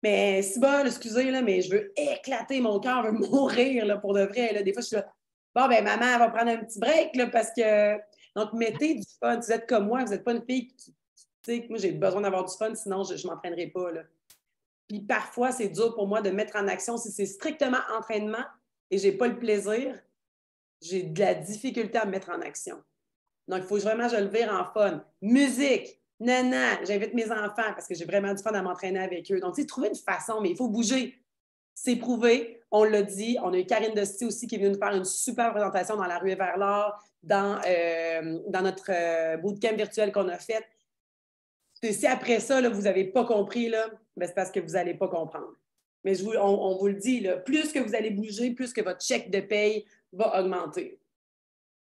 Mais c'est bon, excusez, là, mais je veux éclater mon cœur, je veux mourir là, pour de vrai. Là. Des fois, je suis là, bon, ben maman, elle va prendre un petit break là, parce que. Donc, mettez du fun. Vous êtes comme moi, vous n'êtes pas une fille qui. Tu sais, moi, j'ai besoin d'avoir du fun, sinon, je ne m'entraînerai pas. Là. Puis parfois, c'est dur pour moi de mettre en action. Si c'est strictement entraînement et je n'ai pas le plaisir, j'ai de la difficulté à me mettre en action. Donc, il faut vraiment que je le vire en fun. Musique, Non, non, j'invite mes enfants parce que j'ai vraiment du fun à m'entraîner avec eux. Donc, tu sais, trouver une façon, mais il faut bouger. C'est prouvé, on l'a dit. On a eu Karine Dosti aussi qui est venue nous faire une super présentation dans la rue vers l'or, dans notre bootcamp virtuel qu'on a fait. Et si après ça, là, vous n'avez pas compris, là, ben, c'est parce que vous n'allez pas comprendre. Mais on vous le dit, là, plus que vous allez bouger, plus que votre chèque de paye va augmenter.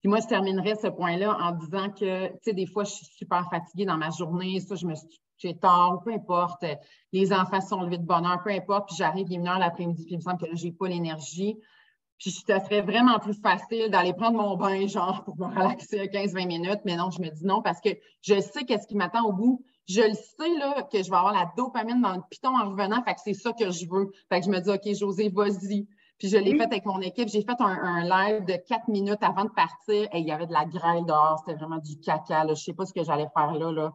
Puis moi, je terminerais ce point-là en disant que, tu sais, des fois, je suis super fatiguée dans ma journée, ça, je me suis couchée tard, peu importe, les enfants sont levés de bonne heure, peu importe, puis j'arrive, il est 1 heure l'après-midi, puis il me semble que là, je n'ai pas l'énergie. Puis ça serait vraiment plus facile d'aller prendre mon bain, genre, pour me relaxer 15-20 minutes, mais non, je me dis non parce que je sais qu'est-ce qui m'attend au bout. Je le sais, là, que je vais avoir la dopamine dans le piton en revenant, fait que c'est ça que je veux. Fait que je me dis, OK, Josée, vas-y. Puis je l'ai fait avec mon équipe. J'ai fait un live de 4 minutes avant de partir et il y avait de la grêle dehors. C'était vraiment du caca, là. Je ne sais pas ce que j'allais faire là.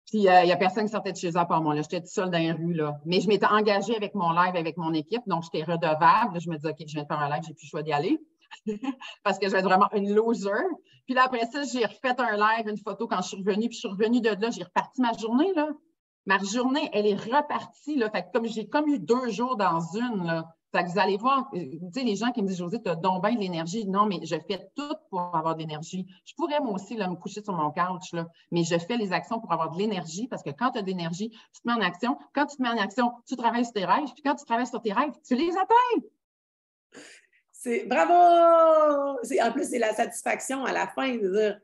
Puis, il n'y a personne qui sortait de chez eux à part moi. J'étais toute seule dans les rues. Là. Mais je m'étais engagée avec mon live, avec mon équipe. Donc, j'étais redevable. Là, je me disais, OK, je viens de faire un live, j'ai plus le choix d'y aller. Parce que je vais être vraiment une loser. Puis là, après ça, j'ai refait un live, une photo quand je suis revenue. Puis, je suis revenue de là. J'ai reparti ma journée. Là. Ma journée, elle est repartie. Là. Fait que comme j'ai comme eu 2 jours dans une, là. Fait que vous allez voir, tu sais, les gens qui me disent, Josée, tu as donc bien de l'énergie. Non, mais je fais tout pour avoir de l'énergie. Je pourrais, moi aussi, là, me coucher sur mon couch, là, mais je fais les actions pour avoir de l'énergie parce que quand tu as de l'énergie, tu te mets en action. Quand tu te mets en action, tu travailles sur tes rêves. Puis quand tu travailles sur tes rêves, tu les atteins. Bravo! En plus, c'est la satisfaction à la fin de dire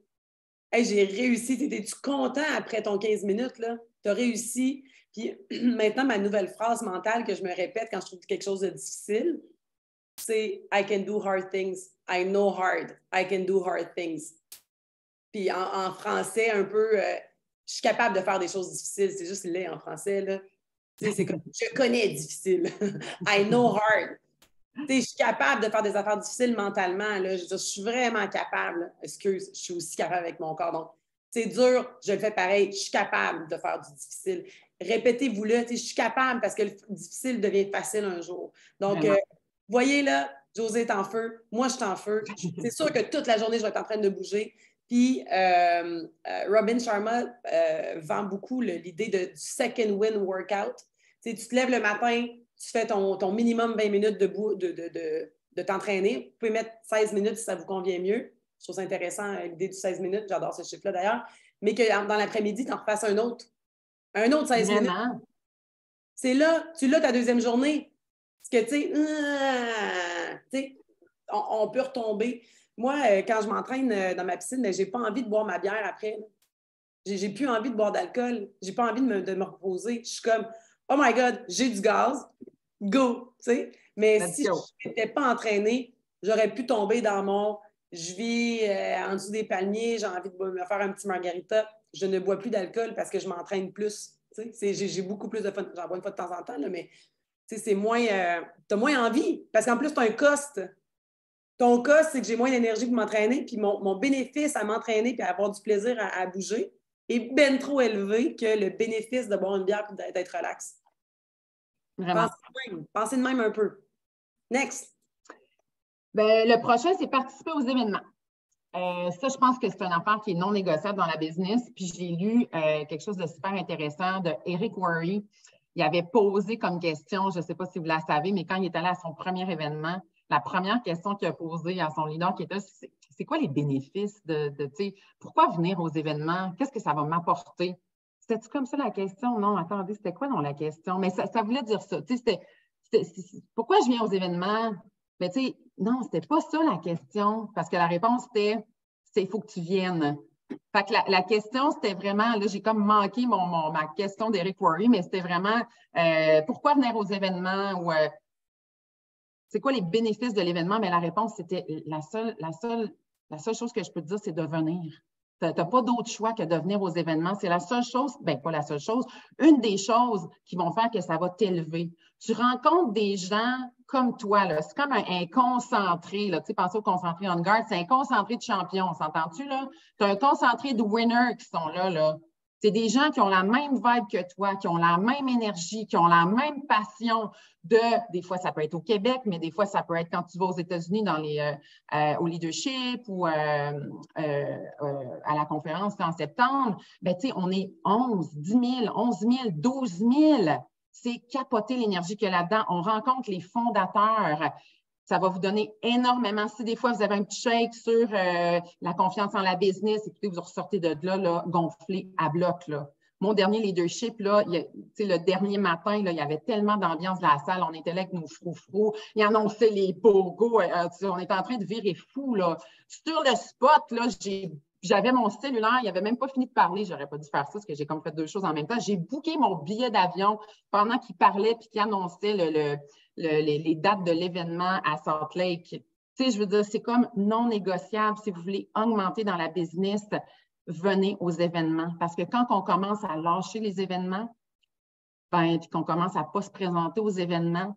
hey, j'ai réussi. Étais-tu content après ton 15 minutes? Tu as réussi. Puis maintenant, ma nouvelle phrase mentale que je me répète quand je trouve quelque chose de difficile, c'est I can do hard things. I know hard. I can do hard things. Puis en français, un peu, je suis capable de faire des choses difficiles. C'est juste laid en français. Là. C'est comme je connais difficile. I know hard. Je suis capable de faire des affaires difficiles mentalement. Là. Je suis vraiment capable. Excuse, je suis aussi capable avec mon corps. Donc, c'est dur, je le fais pareil. Je suis capable de faire du difficile. Répétez-vous-le. Je suis capable parce que le difficile devient facile un jour. Donc, voyez là, Josée est en feu. Moi, je suis en feu. C'est sûr que toute la journée, je vais être en train de bouger. Puis, Robin Sharma vend beaucoup l'idée du second win workout. Tu te lèves le matin, tu fais ton minimum 20 minutes de t'entraîner. Vous pouvez mettre 16 minutes si ça vous convient mieux. Je trouve ça intéressant, l'idée du 16 minutes. J'adore ce chiffre-là d'ailleurs. Mais que dans l'après-midi, tu en refasses un autre. Un autre 16 minutes. C'est là, tu l'as ta deuxième journée. Parce que, tu sais, on peut retomber. Moi, quand je m'entraîne dans ma piscine, je n'ai pas envie de boire ma bière après. J'ai plus envie de boire d'alcool. J'ai pas envie de me reposer. Je suis comme, oh my God, j'ai du gaz. Go! Mais si je n'étais pas entraînée, j'aurais pu tomber dans mon je vis en dessous des palmiers, j'ai envie de me faire un petit margarita. Je ne bois plus d'alcool parce que je m'entraîne plus. J'ai beaucoup plus de fun. J'en bois une fois de temps en temps, là, mais c'est moins. Tu as moins envie parce qu'en plus, tu as un cost. Ton cost, c'est que j'ai moins d'énergie pour m'entraîner, puis mon bénéfice à m'entraîner et à avoir du plaisir à bouger est bien trop élevé que le bénéfice de boire une bière et d'être relax. Vraiment. Pensez de même un peu. Next. Ben, le prochain, c'est participer aux événements. Ça, je pense que c'est une affaire qui est non négociable dans la business. Puis j'ai lu quelque chose de super intéressant de Eric Worre. Il avait posé comme question, je ne sais pas si vous la savez, mais quand il est allé à son premier événement, la première question qu'il a posée à son leader qui était c'est quoi les bénéfices pourquoi venir aux événements? Qu'est-ce que ça va m'apporter? C'était-tu comme ça la question? Non, attendez, c'était quoi la question? Mais ça voulait dire ça. Pourquoi je viens aux événements? Mais non, c'était pas ça la question, parce que la réponse c'était il faut que tu viennes. Fait que la question, c'était vraiment, là, j'ai comme manqué ma question d'Eric Worre, mais c'était vraiment pourquoi venir aux événements ou c'est quoi les bénéfices de l'événement? Mais la réponse, c'était la seule chose que je peux te dire, c'est de venir. Tu n'as pas d'autre choix que de venir aux événements. C'est la seule chose, bien, pas la seule chose, une des choses qui vont faire que ça va t'élever. Tu rencontres des gens comme toi, là. C'est comme un concentré, là. Tu sais, pensez au concentré on guard, c'est un concentré de champions, s'entends-tu, là? Tu as un concentré de winners qui sont là, là. C'est des gens qui ont la même vibe que toi, qui ont la même énergie, qui ont la même passion des fois, ça peut être au Québec, mais des fois, ça peut être quand tu vas aux États-Unis au leadership ou à la conférence en septembre. Bien, tu sais, on est 10 000, 11 000, 12 000. C'est capoter l'énergie qu'il y a là-dedans. On rencontre les fondateurs. Ça va vous donner énormément. Si des fois, vous avez un petit shake sur la confiance en la business, écoutez, vous ressortez de là gonflé à bloc. Là. Mon dernier leadership, là, le dernier matin, là, il y avait tellement d'ambiance dans la salle. On était là avec nos froufrous. Il annonçait les pogos. On était en train de virer fou. Là. Sur le spot, là, j'avais mon cellulaire. Il n'avait même pas fini de parler. J'aurais pas dû faire ça parce que j'ai comme fait deux choses en même temps. J'ai booké mon billet d'avion pendant qu'il parlait puis qu'il annonçait les dates de l'événement à Salt Lake. Tu sais, je veux dire, c'est comme non négociable. Si vous voulez augmenter dans la business, venez aux événements. Parce que quand on commence à lâcher les événements, puis qu'on commence à ne pas se présenter aux événements,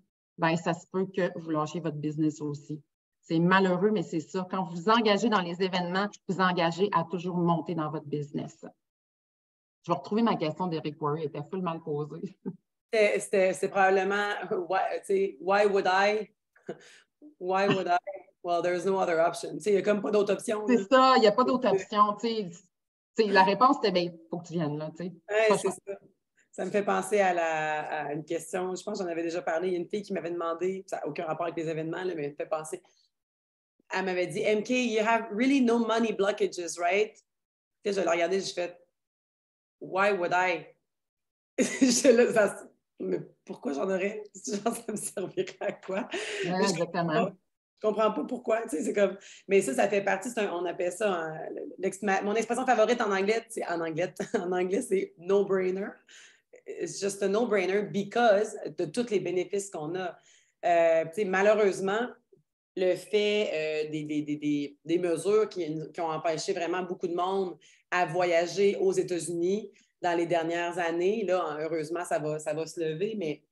ça se peut que vous lâchez votre business aussi. C'est malheureux, mais c'est ça. Quand vous vous engagez dans les événements, vous engagez à toujours monter dans votre business. Je vais retrouver ma question d'Eric Worre, elle était full mal posée. C'est probablement why would I? Why would I? Well, there's no other option. Il n'y a comme pas d'autre option. C'est ça, il n'y a pas d'autre option. La réponse, c'était il faut que tu viennes là. Ouais, c'est ça. Ça me fait penser à une question. Je pense que j'en avais déjà parlé. Il y a une fille qui m'avait demandé, ça n'a aucun rapport avec les événements, là, mais elle me fait penser. Elle m'avait dit, MK, you have really no money blockages, right? Puis je l'ai regardé, j'ai fait, why would I? Mais pourquoi j'en aurais? Genre, ça me servirait à quoi? Ouais, exactement. Je comprends pas pourquoi. C'est comme... Mais ça fait partie, on appelle ça, mon expression favorite en anglais, c'est no-brainer. It's just a no-brainer because de tous les bénéfices qu'on a. Malheureusement, le fait des mesures qui ont empêché vraiment beaucoup de monde à voyager aux États-Unis dans les dernières années, là, heureusement, ça va se lever, mais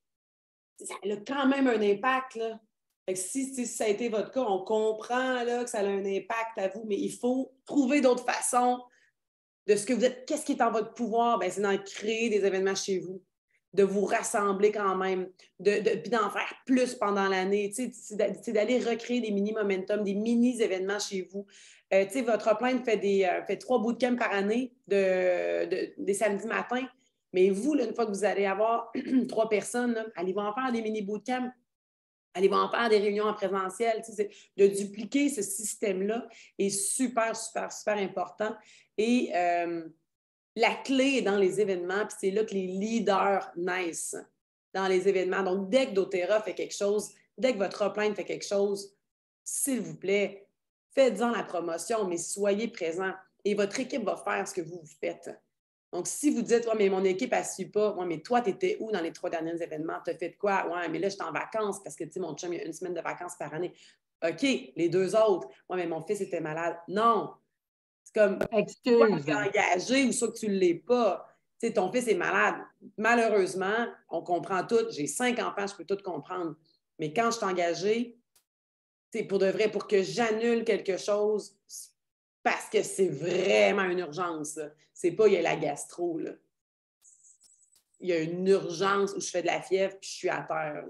ça a quand même un impact, là. Fait que si ça a été votre cas, on comprend là, que ça a un impact à vous, mais il faut trouver d'autres façons de ce que vous êtes. Qu'est-ce qui est en votre pouvoir? C'est d'en créer des événements chez vous, de vous rassembler quand même, puis d'en faire plus pendant l'année, c'est d'aller recréer des mini-momentum, des mini-événements chez vous. Votre plein fait 3 bootcamps par année des samedis matins, mais vous, là, une fois que vous allez avoir 3 personnes, là, allez en faire des mini-bootcamps. Allez en faire des réunions en présentiel. De dupliquer ce système-là est super, super, super important. Et la clé est dans les événements, puis c'est là que les leaders naissent dans les événements. Donc, dès que doTERRA fait quelque chose, dès que votre upline fait quelque chose, s'il vous plaît, faites-en la promotion, mais soyez présents. Et votre équipe va faire ce que vous faites. Donc, si vous dites, ouais, mais mon équipe, elle ne suit pas, ouais, mais toi, tu étais où dans les 3 derniers événements? Tu as fait quoi? Ouais, mais là, je suis en vacances parce que, tu sais, mon chum, il y a 1 semaine de vacances par année. OK, les 2 autres. Ouais, mais mon fils était malade. Non. C'est comme, excuse. Soit tu es engagé ou soit que tu ne l'es pas. Tu sais, ton fils est malade. Malheureusement, on comprend tout. J'ai 5 enfants, je peux tout comprendre. Mais quand je suis engagée, c'est pour de vrai, pour que j'annule quelque chose, parce que c'est vraiment une urgence. C'est pas, il y a la gastro. Là. Il y a une urgence où je fais de la fièvre puis je suis à terre.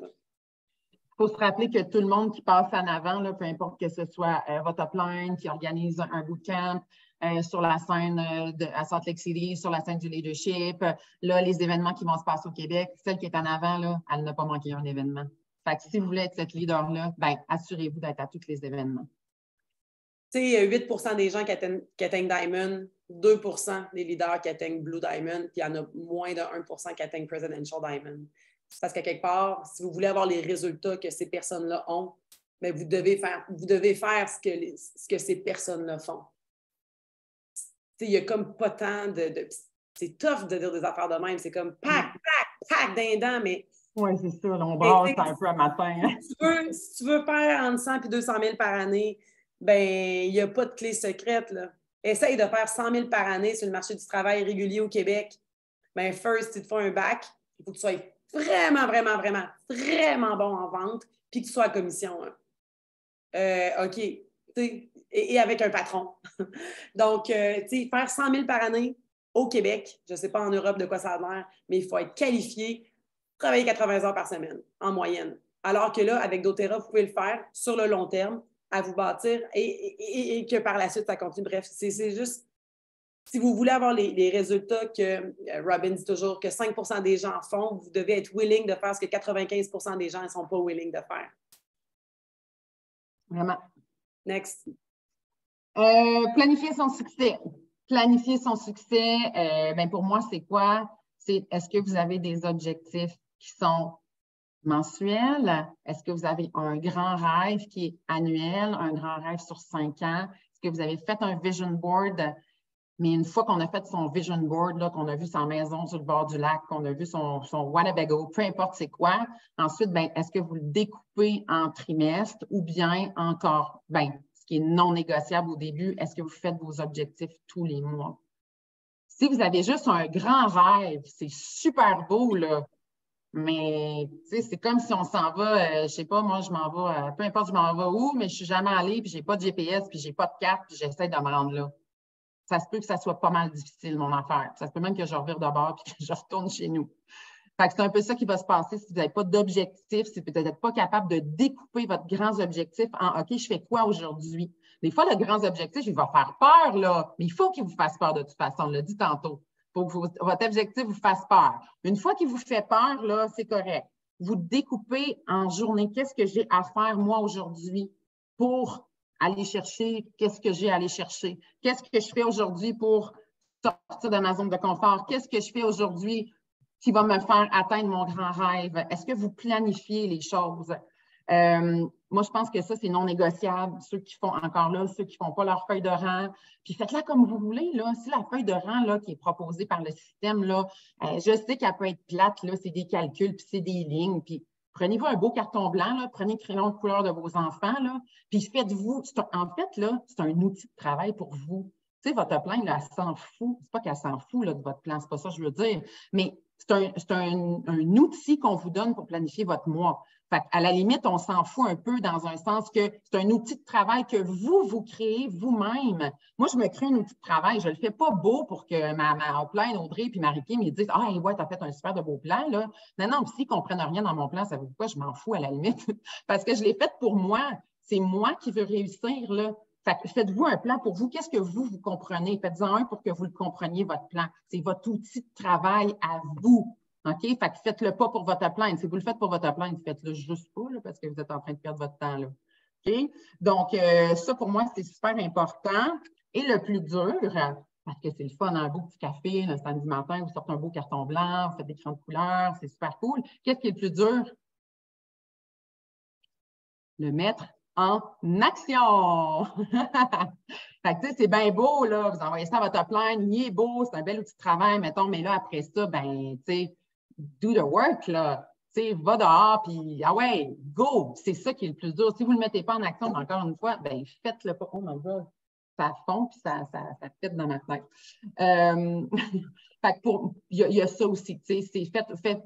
Il faut se rappeler que tout le monde qui passe en avant, là, peu importe que ce soit votre upline qui organise un bootcamp, sur la scène à Salt Lake City, sur la scène du leadership, là, les événements qui vont se passer au Québec, celle qui est en avant, là, elle n'a pas manqué un événement. Fait que si vous voulez être cette leader-là, assurez-vous d'être à tous les événements. Tu sais, il y a 8 des gens qui atteignent Diamond, 2 des leaders qui atteignent Blue Diamond, puis il y en a moins de 1 qui atteignent Presidential Diamond. C'est parce qu'à quelque part, si vous voulez avoir les résultats que ces personnes-là ont, bien, vous devez faire ce que ces personnes-là font. Il n'y a comme pas tant de c'est tough de dire des affaires de même. C'est comme pack d'un dent, mais. Oui, c'est ça. On brasse un peu à matin. Hein? Si tu veux faire entre 100 et 200 000 par année, ben il n'y a pas de clé secrète. Là. Essaye de faire 100 000 par année sur le marché du travail régulier au Québec. Ben first, tu te fais un bac. Il faut que tu sois vraiment, vraiment, vraiment, vraiment bon en vente, puis que tu sois à commission. Hein. OK. Et avec un patron. Donc, faire 100 000 par année, au Québec, je ne sais pas en Europe de quoi ça a l'air, mais il faut être qualifié, travailler 80 heures par semaine, en moyenne. Alors que là, avec doTERRA, vous pouvez le faire sur le long terme, à vous bâtir et que par la suite, ça continue. Bref, c'est juste, si vous voulez avoir les résultats que Robin dit toujours, que 5 des gens font, vous devez être willing de faire ce que 95 des gens ne sont pas willing de faire. Vraiment. Next. Planifier son succès. Planifier son succès, ben pour moi, c'est quoi? C'est est-ce que vous avez des objectifs qui sont mensuels? Est-ce que vous avez un grand rêve qui est annuel, un grand rêve sur 5 ans? Est-ce que vous avez fait un vision board? Mais une fois qu'on a fait son vision board, qu'on a vu sa maison sur le bord du lac, qu'on a vu son Winnebago, peu importe c'est quoi, ensuite, ben, est-ce que vous le découpez en trimestres ou bien encore, ben, ce qui est non négociable au début, est-ce que vous faites vos objectifs tous les mois? Si vous avez juste un grand rêve, c'est super beau, là, mais c'est comme si on s'en va, je ne sais pas, moi, je m'en vais, peu importe je m'en vais où, mais je ne suis jamais allée, puis je n'ai pas de GPS, puis je n'ai pas de carte, puis j'essaie de me rendre là. Ça se peut que ça soit pas mal difficile, mon affaire. Ça se peut même que je revire de bord et que je retourne chez nous. Fait que c'est un peu ça qui va se passer si vous n'avez pas d'objectif, si vous n'êtes pas capable de découper votre grand objectif en OK, je fais quoi aujourd'hui? Des fois, le grand objectif, il va faire peur, là, mais il faut qu'il vous fasse peur de toute façon, on l'a dit tantôt. Il faut que votre objectif vous fasse peur. Une fois qu'il vous fait peur, là, c'est correct. Vous découpez en journée. Qu'est-ce que j'ai à faire, moi, aujourd'hui, pour aller chercher, qu'est-ce que j'ai à aller chercher? Qu'est-ce que je fais aujourd'hui pour sortir de ma zone de confort? Qu'est-ce que je fais aujourd'hui qui va me faire atteindre mon grand rêve? Est-ce que vous planifiez les choses? Moi, je pense que ça, c'est non négociable. Ceux qui font encore là, ceux qui ne font pas leur feuille de rang, puis faites-la comme vous voulez. Là. Si la feuille de rang là, qui est proposée par le système, là, je sais qu'elle peut être plate, là, c'est des calculs, puis c'est des lignes, puis prenez-vous un beau carton blanc, là, prenez le crayon de couleur de vos enfants, là, puis faites-vous. En fait, là, c'est un outil de travail pour vous. Tu sais, votre plan, là, elle s'en fout. C'est pas qu'elle s'en fout là, de votre plan, c'est pas ça que je veux dire. Mais c'est un outil qu'on vous donne pour planifier votre mois. Fait à la limite, on s'en fout un peu dans un sens que c'est un outil de travail que vous créez vous-même. Moi, je me crée un outil de travail. Je ne le fais pas beau pour que ma upline, Audrey et Marie-Kim me disent « Ah, ouais, tu as fait un super de beau plan. » là. Non, s'ils ne comprennent rien dans mon plan, ça veut dire quoi? Je m'en fous à la limite. Parce que je l'ai fait pour moi. C'est moi qui veux réussir. Là. Fait que faites-vous un plan pour vous. Qu'est-ce que vous comprenez? Faites-en un pour que vous le compreniez, votre plan. C'est votre outil de travail à vous. OK? Fait que faites-le pas pour votre plainte. Si vous le faites pour votre plainte, faites-le juste pas là, parce que vous êtes en train de perdre votre temps. Là. OK? Donc, ça, pour moi, c'est super important. Et le plus dur, parce que c'est le fun, un beau petit café, le samedi matin, vous sortez un beau carton blanc, vous faites des crayons de couleur, c'est super cool. Qu'est-ce qui est le plus dur? Le mettre en action. Fait que, tu sais, c'est bien beau, là, vous envoyez ça à votre plainte, il est beau, c'est un bel outil de travail, mettons, mais là, après ça, ben, tu sais, do the work, là. Tu sais, va dehors, puis, ah ouais, go! C'est ça qui est le plus dur. Si vous ne le mettez pas en action, encore une fois, ben, faites-le pas. Oh my God! Ça fond, puis ça pète dans ma tête. Fait que il y a ça aussi, tu sais,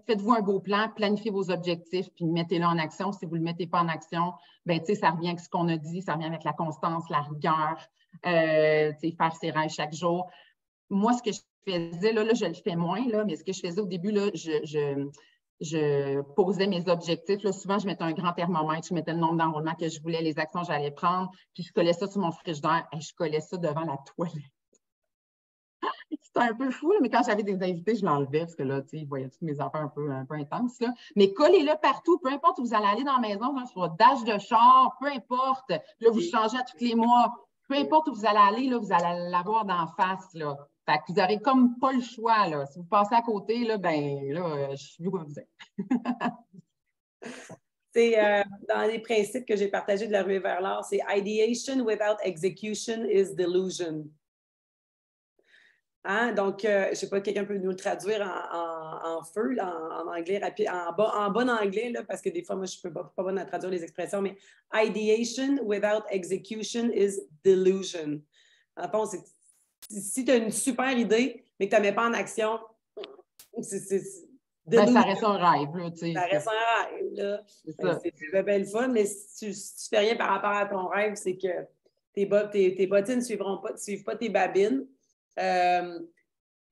faites-vous un beau plan, planifiez vos objectifs, puis mettez-le en action. Si vous ne le mettez pas en action, ben, tu sais, ça revient avec ce qu'on a dit, ça revient avec la constance, la rigueur, faire ses rêves chaque jour. Moi, ce que je faisais, là, je le fais moins, là, mais ce que je faisais au début, là, je posais mes objectifs. Là, souvent, je mettais un grand thermomètre, je mettais le nombre d'enrôlements que je voulais, les actions que j'allais prendre, puis je collais ça sur mon frigidaire et je collais ça devant la toilette. C'était un peu fou, là, mais quand j'avais des invités, je l'enlevais parce que là, tu sais, ils voyaient toutes mes affaires un peu intenses. Là. Mais collez-le partout, peu importe où vous allez aller dans la maison, là, sur votre dash de char, peu importe. Là, vous changez à tous les mois. Peu importe où vous allez aller, là, vous allez l'avoir d'en face. Là. Fait que vous n'aurez comme pas le choix. Là. Si vous passez à côté, là, ben là, je sais où vous êtes. C'est dans les principes que j'ai partagés de la ruée vers l'or, c'est ideation without execution is delusion. Hein? Donc, je ne sais pas, quelqu'un peut nous le traduire en feu, là, en anglais, rapide, en bon anglais, là, parce que des fois, moi, je ne suis pas bonne à traduire les expressions, mais ideation without execution is delusion. En fond, si tu as une super idée, mais que tu ne la mets pas en action, ça reste un rêve. Là, ça reste un rêve. Là. C'est belle fun, mais si tu ne fais rien par rapport à ton rêve, c'est que tes bottines ne suivent pas tes babines.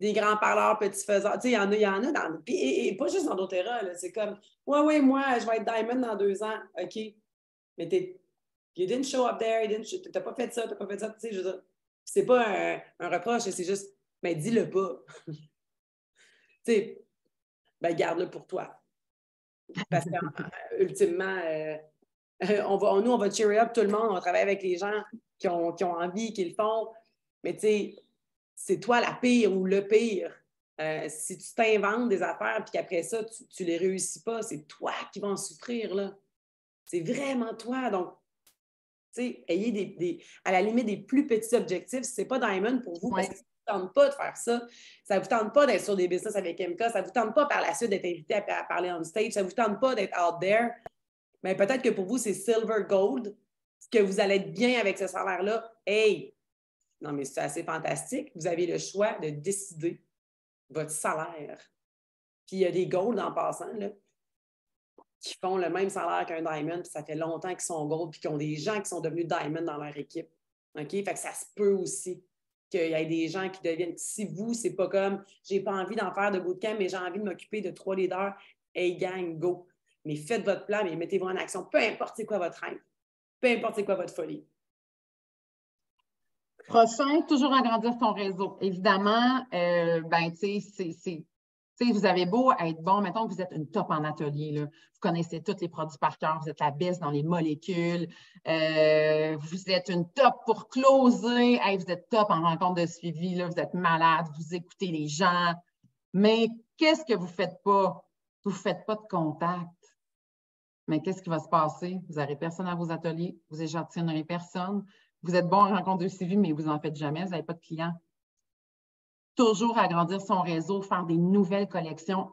des grands parleurs, petits faiseurs. Tu sais, il y en a dans... Et pas juste dans doTERRA, là. C'est comme, ouais, moi, je vais être Diamond dans 2 ans. OK. Mais you didn't show up there, t'as pas fait ça, t'as pas fait ça. Tu sais, je veux dire, c'est pas un reproche, c'est juste, mais dis-le pas. Tu sais, ben garde-le pour toi. Parce qu'ultimement, on va cheer up tout le monde, on travaille avec les gens qui ont envie, qui le font. Mais tu sais, c'est toi la pire ou le pire. Si tu t'inventes des affaires et qu'après ça, tu les réussis pas, c'est toi qui vas en souffrir, là. C'est vraiment toi. Donc, tu sais, ayez à la limite des plus petits objectifs. Si ce n'est pas Diamond pour vous, parce que ça ne vous tente pas de faire ça, ça ne vous tente pas d'être sur des business avec MK, ça ne vous tente pas par la suite d'être invité à parler on stage, ça ne vous tente pas d'être out there, mais peut-être que pour vous, c'est silver gold, que vous allez être bien avec ce salaire-là. Hey, non, mais c'est assez fantastique. Vous avez le choix de décider votre salaire. Puis il y a des golds en passant, là, qui font le même salaire qu'un Diamond, puis ça fait longtemps qu'ils sont gold, puis qu'ils ont des gens qui sont devenus Diamond dans leur équipe. OK? Fait que ça se peut aussi qu'il y ait des gens qui deviennent... Si vous, c'est pas comme j'ai pas envie d'en faire de bootcamp, mais j'ai envie de m'occuper de 3 leaders, hey gang, go. Mais faites votre plan, mais mettez-vous en action. Peu importe c'est quoi votre rêve. Peu importe c'est quoi votre folie. Prochain, toujours agrandir son réseau. Évidemment, vous avez beau être bon, mettons que vous êtes une top en atelier, là. Vous connaissez tous les produits par cœur, vous êtes la best dans les molécules, vous êtes une top pour closer, hey, vous êtes top en rencontre de suivi, là, vous êtes malade, vous écoutez les gens, mais qu'est-ce que vous ne faites pas? Vous ne faites pas de contact. Mais qu'est-ce qui va se passer? Vous n'aurez personne à vos ateliers, vous échantillonnerez personne, vous êtes bon en rencontre de suivi, mais vous n'en faites jamais, vous n'avez pas de clients. Toujours agrandir son réseau, faire des nouvelles connexions,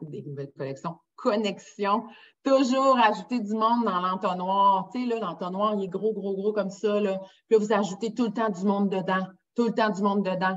toujours ajouter du monde dans l'entonnoir. Tu sais, là, l'entonnoir, il est gros, gros, gros comme ça, là. Puis là, vous ajoutez tout le temps du monde dedans, tout le temps du monde dedans.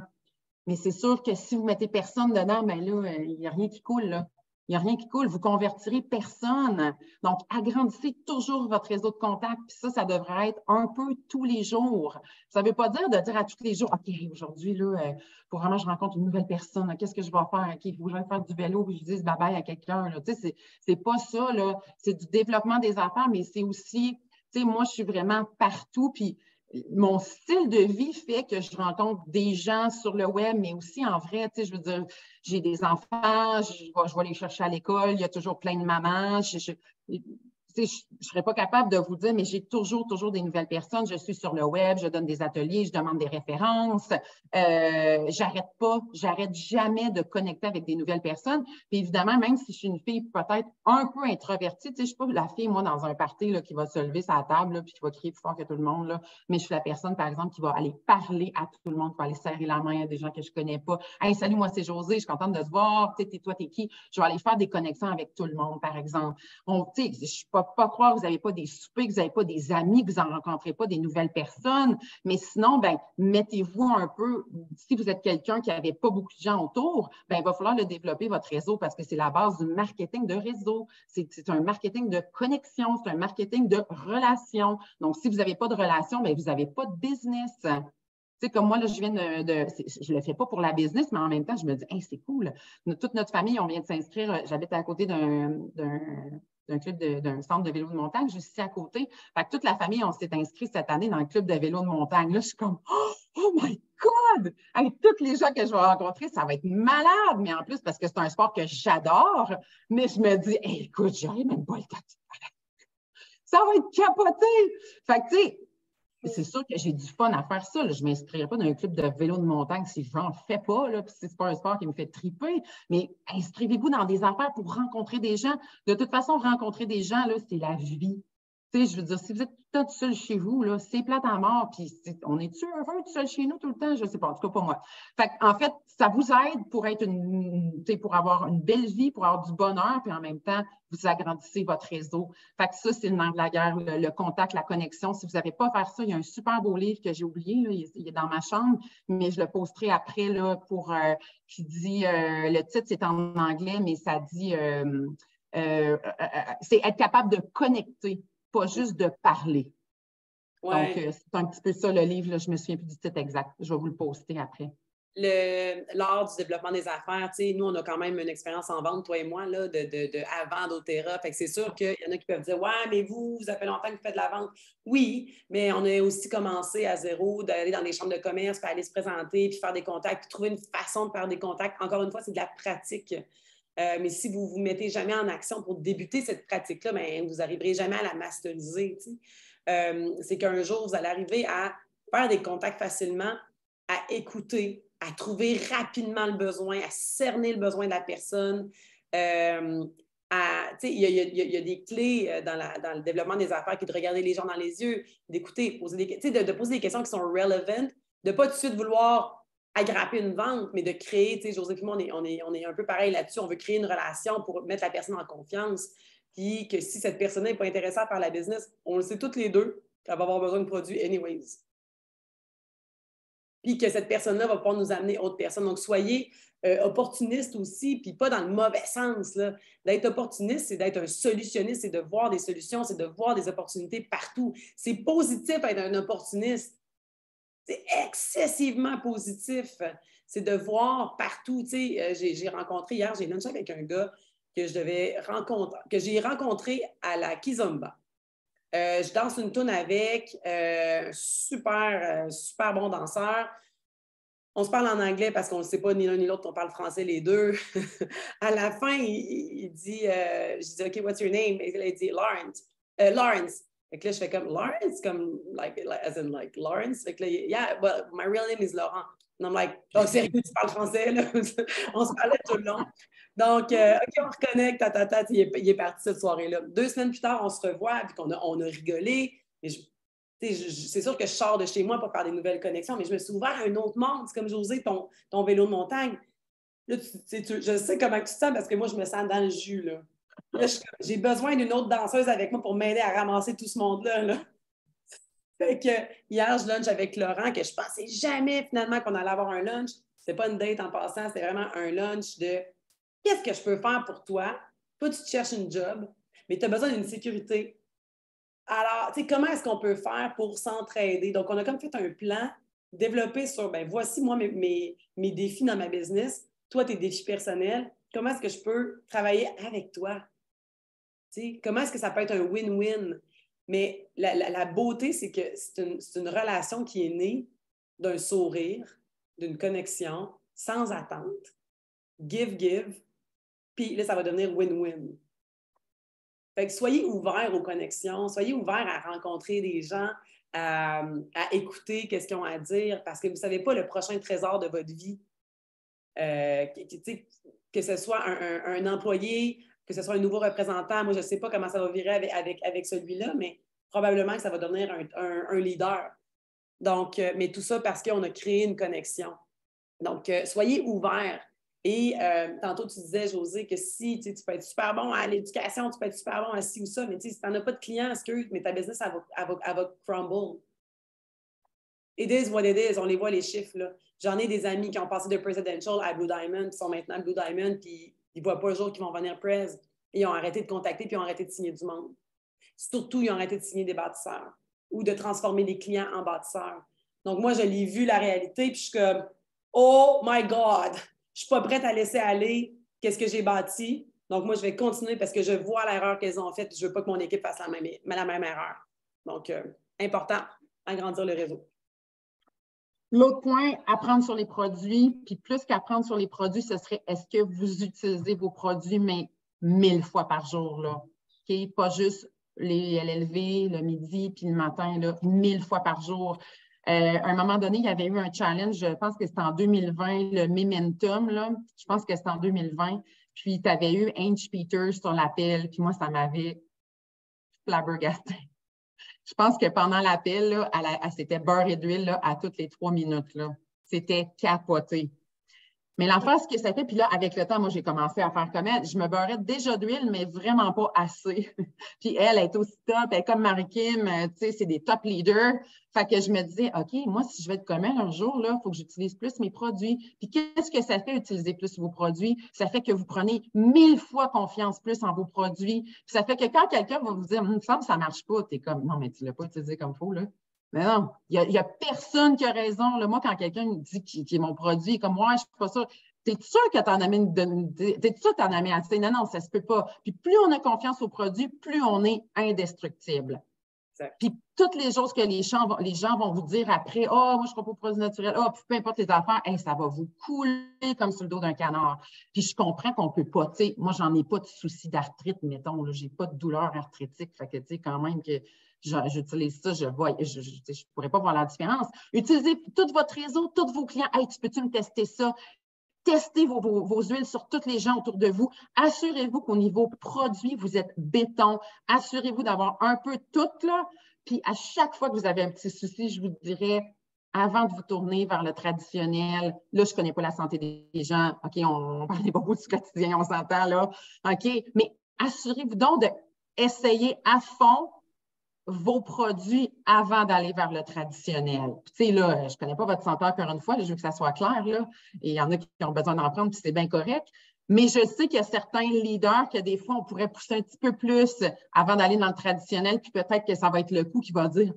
Mais c'est sûr que si vous mettez personne dedans, bien là, il n'y a rien qui coule, là. Il n'y a rien qui coule, vous convertirez personne. Donc, agrandissez toujours votre réseau de contacts. Puis ça devrait être un peu tous les jours. Ça ne veut pas dire de dire à tous les jours, OK, aujourd'hui, là, pour vraiment, je rencontre une nouvelle personne. Qu'est-ce que je vais faire? OK, il faut que j'aille faire du vélo puis je dise bye-bye à quelqu'un. Tu sais, c'est pas ça, là. C'est du développement des affaires, mais c'est aussi, tu sais, moi, je suis vraiment partout. Puis mon style de vie fait que je rencontre des gens sur le web, mais aussi en vrai, tu sais, je veux dire, j'ai des enfants, je vais les chercher à l'école, il y a toujours plein de mamans. Je ne serais pas capable de vous dire, mais j'ai toujours des nouvelles personnes. Je suis sur le web, je donne des ateliers, je demande des références. J'arrête jamais de connecter avec des nouvelles personnes. Puis évidemment, même si je suis une fille peut-être un peu introvertie, tu sais, je ne suis pas la fille, moi, dans un party là, qui va se lever sur la table là, puis qui va crier plus fort que tout le monde, là. Mais je suis la personne, par exemple, qui va aller parler à tout le monde, qui va aller serrer la main à des gens que je ne connais pas. Hey, salut, moi, c'est Josée, je suis contente de te voir. Tu sais, toi, t'es qui? Je vais aller faire des connexions avec tout le monde, par exemple. Je ne suis pas croire que vous n'avez pas des soupers, que vous n'avez pas des amis, que vous n'en rencontrez pas des nouvelles personnes. Mais sinon, ben, mettez-vous un peu, si vous êtes quelqu'un qui n'avait pas beaucoup de gens autour, ben, il va falloir le développer, votre réseau, parce que c'est la base du marketing de réseau. C'est un marketing de connexion, c'est un marketing de relations. Donc, si vous n'avez pas de relations, ben, vous n'avez pas de business. Tu sais, comme moi, là, je ne le fais pas pour la business, mais en même temps, je me dis, hey, c'est cool. Toute notre famille, on vient de s'inscrire. J'habite à côté d'un centre de vélo de montagne, juste ici à côté. Fait que toute la famille, on s'est inscrit cette année dans le club de vélo de montagne. Là, je suis comme, oh my God! Avec tous les gens que je vais rencontrer, ça va être malade. Mais en plus, parce que c'est un sport que j'adore, mais je me dis, hey, écoute, j'aurais même pas le temps. Ça va être capoté! Fait que, tu sais, c'est sûr que j'ai du fun à faire ça. Là. Je ne m'inscrirai pas dans un club de vélo de montagne si je n'en fais pas, là, puis si ce n'est pas un sport qui me fait triper. Mais inscrivez-vous dans des affaires pour rencontrer des gens. De toute façon, rencontrer des gens, là, c'est la vie. Tu sais, je veux dire, si vous êtes tout seul chez vous, là, c'est plate à mort. Puis on est-tu heureux tout seul chez nous tout le temps? Je ne sais pas, en tout cas pas moi. Fait en fait, ça vous aide pour être pour avoir une belle vie, pour avoir du bonheur, puis en même temps, vous agrandissez votre réseau. Fait que ça, c'est le nerf de la guerre, le contact, la connexion. Si vous n'avez pas à faire ça, il y a un super beau livre que j'ai oublié, là, il est dans ma chambre, mais je le posterai après là, qui dit, le titre, c'est en anglais, mais ça dit, c'est être capable de connecter, pas juste de parler. Ouais. Donc, c'est un petit peu ça le livre, là, je ne me souviens plus du titre exact. Je vais vous le poster après. lors du développement des affaires, tu sais, nous, on a quand même une expérience en vente, toi et moi, là, avant d'Otera. Fait que c'est sûr qu'il y en a qui peuvent dire, ouais, mais vous ça fait longtemps que vous faites de la vente. Oui, mais on a aussi commencé à zéro, d'aller dans les chambres de commerce, puis aller se présenter, puis faire des contacts, puis trouver une façon de faire des contacts. Encore une fois, c'est de la pratique. Mais si vous ne vous mettez jamais en action pour débuter cette pratique-là, bien, vous n'arriverez jamais à la masteriser. C'est qu'un jour, vous allez arriver à faire des contacts facilement, à écouter, à trouver rapidement le besoin, à cerner le besoin de la personne. Il y a des clés dans le développement des affaires qui est de regarder les gens dans les yeux, d'écouter, de poser des questions qui sont relevant, de ne pas tout de suite vouloir agrapper une vente, mais de créer, José et moi, on est un peu pareil là-dessus, on veut créer une relation pour mettre la personne en confiance, puis que si cette personne n'est pas intéressée par la business, on le sait toutes les deux qu'elle va avoir besoin de produits anyways. Puis que cette personne-là va pouvoir nous amener autre personne. Donc, soyez opportuniste aussi, puis pas dans le mauvais sens. Là. D'être opportuniste, c'est d'être un solutionniste, c'est de voir des solutions, c'est de voir des opportunités partout. C'est positif d'être un opportuniste. C'est excessivement positif. C'est de voir partout. J'ai rencontré hier, j'ai lunché avec un gars que j'ai rencontré à la Kizomba. Je danse une toune avec super bon danseur. On se parle en anglais parce qu'on ne sait pas ni l'un ni l'autre, on parle français les deux. À la fin, il dit, je dis, OK, what's your name? Et il dit, Lawrence. Lawrence. Fait que là, je fais comme, Lawrence? Comme, as in, Lawrence? Fait que là, yeah, well, my real name is Laurent. And I'm like, oh, sérieux, tu parles français? Là? On se parlait tout le long. Donc, OK, on reconnecte, il est parti cette soirée-là. 2 semaines plus tard, on se revoit, puis on a rigolé. C'est sûr que je sors de chez moi pour faire des nouvelles connexions, mais je me suis ouvert à un autre monde. C'est comme José, ton vélo de montagne. Là, je sais comment tu te sens parce que moi, je me sens dans le jus. Là, j'ai besoin d'une autre danseuse avec moi pour m'aider à ramasser tout ce monde-là. Là. Fait que hier, je lunch avec Laurent, que je pensais jamais finalement qu'on allait avoir un lunch. C'est pas une date en passant, c'est vraiment un lunch de qu'est-ce que je peux faire pour toi? Toi, tu te cherches une job, mais tu as besoin d'une sécurité. Alors, comment est-ce qu'on peut faire pour s'entraider? Donc, on a comme fait un plan développé sur, voici moi mes défis dans ma business, toi tes défis personnels, comment est-ce que je peux travailler avec toi? Comment est-ce que ça peut être un win-win? Mais la beauté, c'est que c'est une relation qui est née d'un sourire, d'une connexion, sans attente, give, puis là, ça va devenir win-win. Fait que soyez ouverts aux connexions, soyez ouverts à rencontrer des gens, à écouter ce qu'ils ont à dire, parce que vous ne savez pas le prochain trésor de votre vie. Que ce soit un employé, que ce soit un nouveau représentant, moi, je ne sais pas comment ça va virer avec celui-là, mais probablement que ça va devenir un leader. Donc, mais tout ça parce qu'on a créé une connexion. Donc, soyez ouverts. Et tantôt, tu disais, José, que si tu peux être super bon à l'éducation, tu peux être super bon à ci ou ça, mais si tu n'en as pas de clients, mais ta business, elle va crumble. It is what it is. On les voit, les chiffres. Là. J'en ai des amis qui ont passé de Presidential à Blue Diamond, qui sont maintenant Blue Diamond, puis ils ne voient pas le jour qu'ils vont venir Prez. Ils ont arrêté de contacter, puis ils ont arrêté de signer du monde. Surtout, ils ont arrêté de signer des bâtisseurs ou de transformer des clients en bâtisseurs. Donc, moi, je l'ai vu, la réalité, puis je suis comme, oh my God! Je ne suis pas prête à laisser aller qu'est-ce que j'ai bâti. Donc, moi, je vais continuer parce que je vois l'erreur qu'elles ont faite. Je ne veux pas que mon équipe fasse la même erreur. Donc, important, agrandir le réseau. L'autre point, apprendre sur les produits. Puis plus qu'apprendre sur les produits, ce serait est-ce que vous utilisez vos produits, mais 1000 fois par jour, là? Okay? Pas juste les LLV, le midi, puis le matin, là, 1000 fois par jour. À un moment donné, il y avait eu un challenge, je pense que c'était en 2020, le Momentum, là. Je pense que c'était en 2020. Puis, tu avais eu Ange Peters sur l'appel, puis moi, ça m'avait flabbergasté. Je pense que pendant l'appel, là, elle s'était beurrée d'huile là, à toutes les 3 minutes. Là. C'était capoté. Mais l'affaire, ce que ça fait, puis là, avec le temps, moi, j'ai commencé à faire comme elle. Je me beurrais déjà d'huile, mais vraiment pas assez. Puis elle est aussi top. Elle est comme Marie-Kim, tu sais, c'est des top leaders. Fait que je me disais, OK, moi, si je vais être comme elle un jour, là, il faut que j'utilise plus mes produits. Puis qu'est-ce que ça fait, utiliser plus vos produits? Ça fait que vous prenez 1000 fois confiance plus en vos produits. Puis ça fait que quand quelqu'un va vous dire, il me semble que ça ne marche pas, tu es comme, non, mais tu ne l'as pas utilisé comme il faut, là. Mais non, il y a personne qui a raison. Là. Moi, quand quelqu'un me dit qu'il est mon produit, comme moi, je ne suis pas sûre. T'es sûr que tu en as mis t'es sûr que tu en as mis assez? Non, non, ça ne se peut pas. Puis plus on a confiance au produit, plus on est indestructible. Puis toutes les choses que les gens vont vous dire après, « Ah, moi, je ne crois pas au produit naturel. Ah, peu importe les affaires, hey, ça va vous couler comme sur le dos d'un canard. » Puis je comprends qu'on ne peut pas, tu sais, moi, j'en ai pas de souci d'arthrite, mettons, je n'ai pas de douleur arthritique. Fait que, tu sais, quand même que j'utilise ça, je ne pourrais pas voir la différence. Utilisez tout votre réseau, tous vos clients. « Hey, tu peux-tu me tester ça? » Testez vos huiles sur tous les gens autour de vous. Assurez-vous qu'au niveau produit, vous êtes béton. Assurez-vous d'avoir un peu tout, là. Puis à chaque fois que vous avez un petit souci, je vous dirais, avant de vous tourner vers le traditionnel, là, je ne connais pas la santé des gens. OK, on parle beaucoup du quotidien, on s'entend là. OK, mais assurez-vous donc d'essayer à fond vos produits avant d'aller vers le traditionnel. Puis, tu sais, là, je ne connais pas votre santé encore une fois, je veux que ça soit clair, là. Et il y en a qui ont besoin d'en prendre, puis c'est bien correct. Mais je sais qu'il y a certains leaders que des fois, on pourrait pousser un petit peu plus avant d'aller dans le traditionnel, puis peut-être que ça va être le coup qui va dire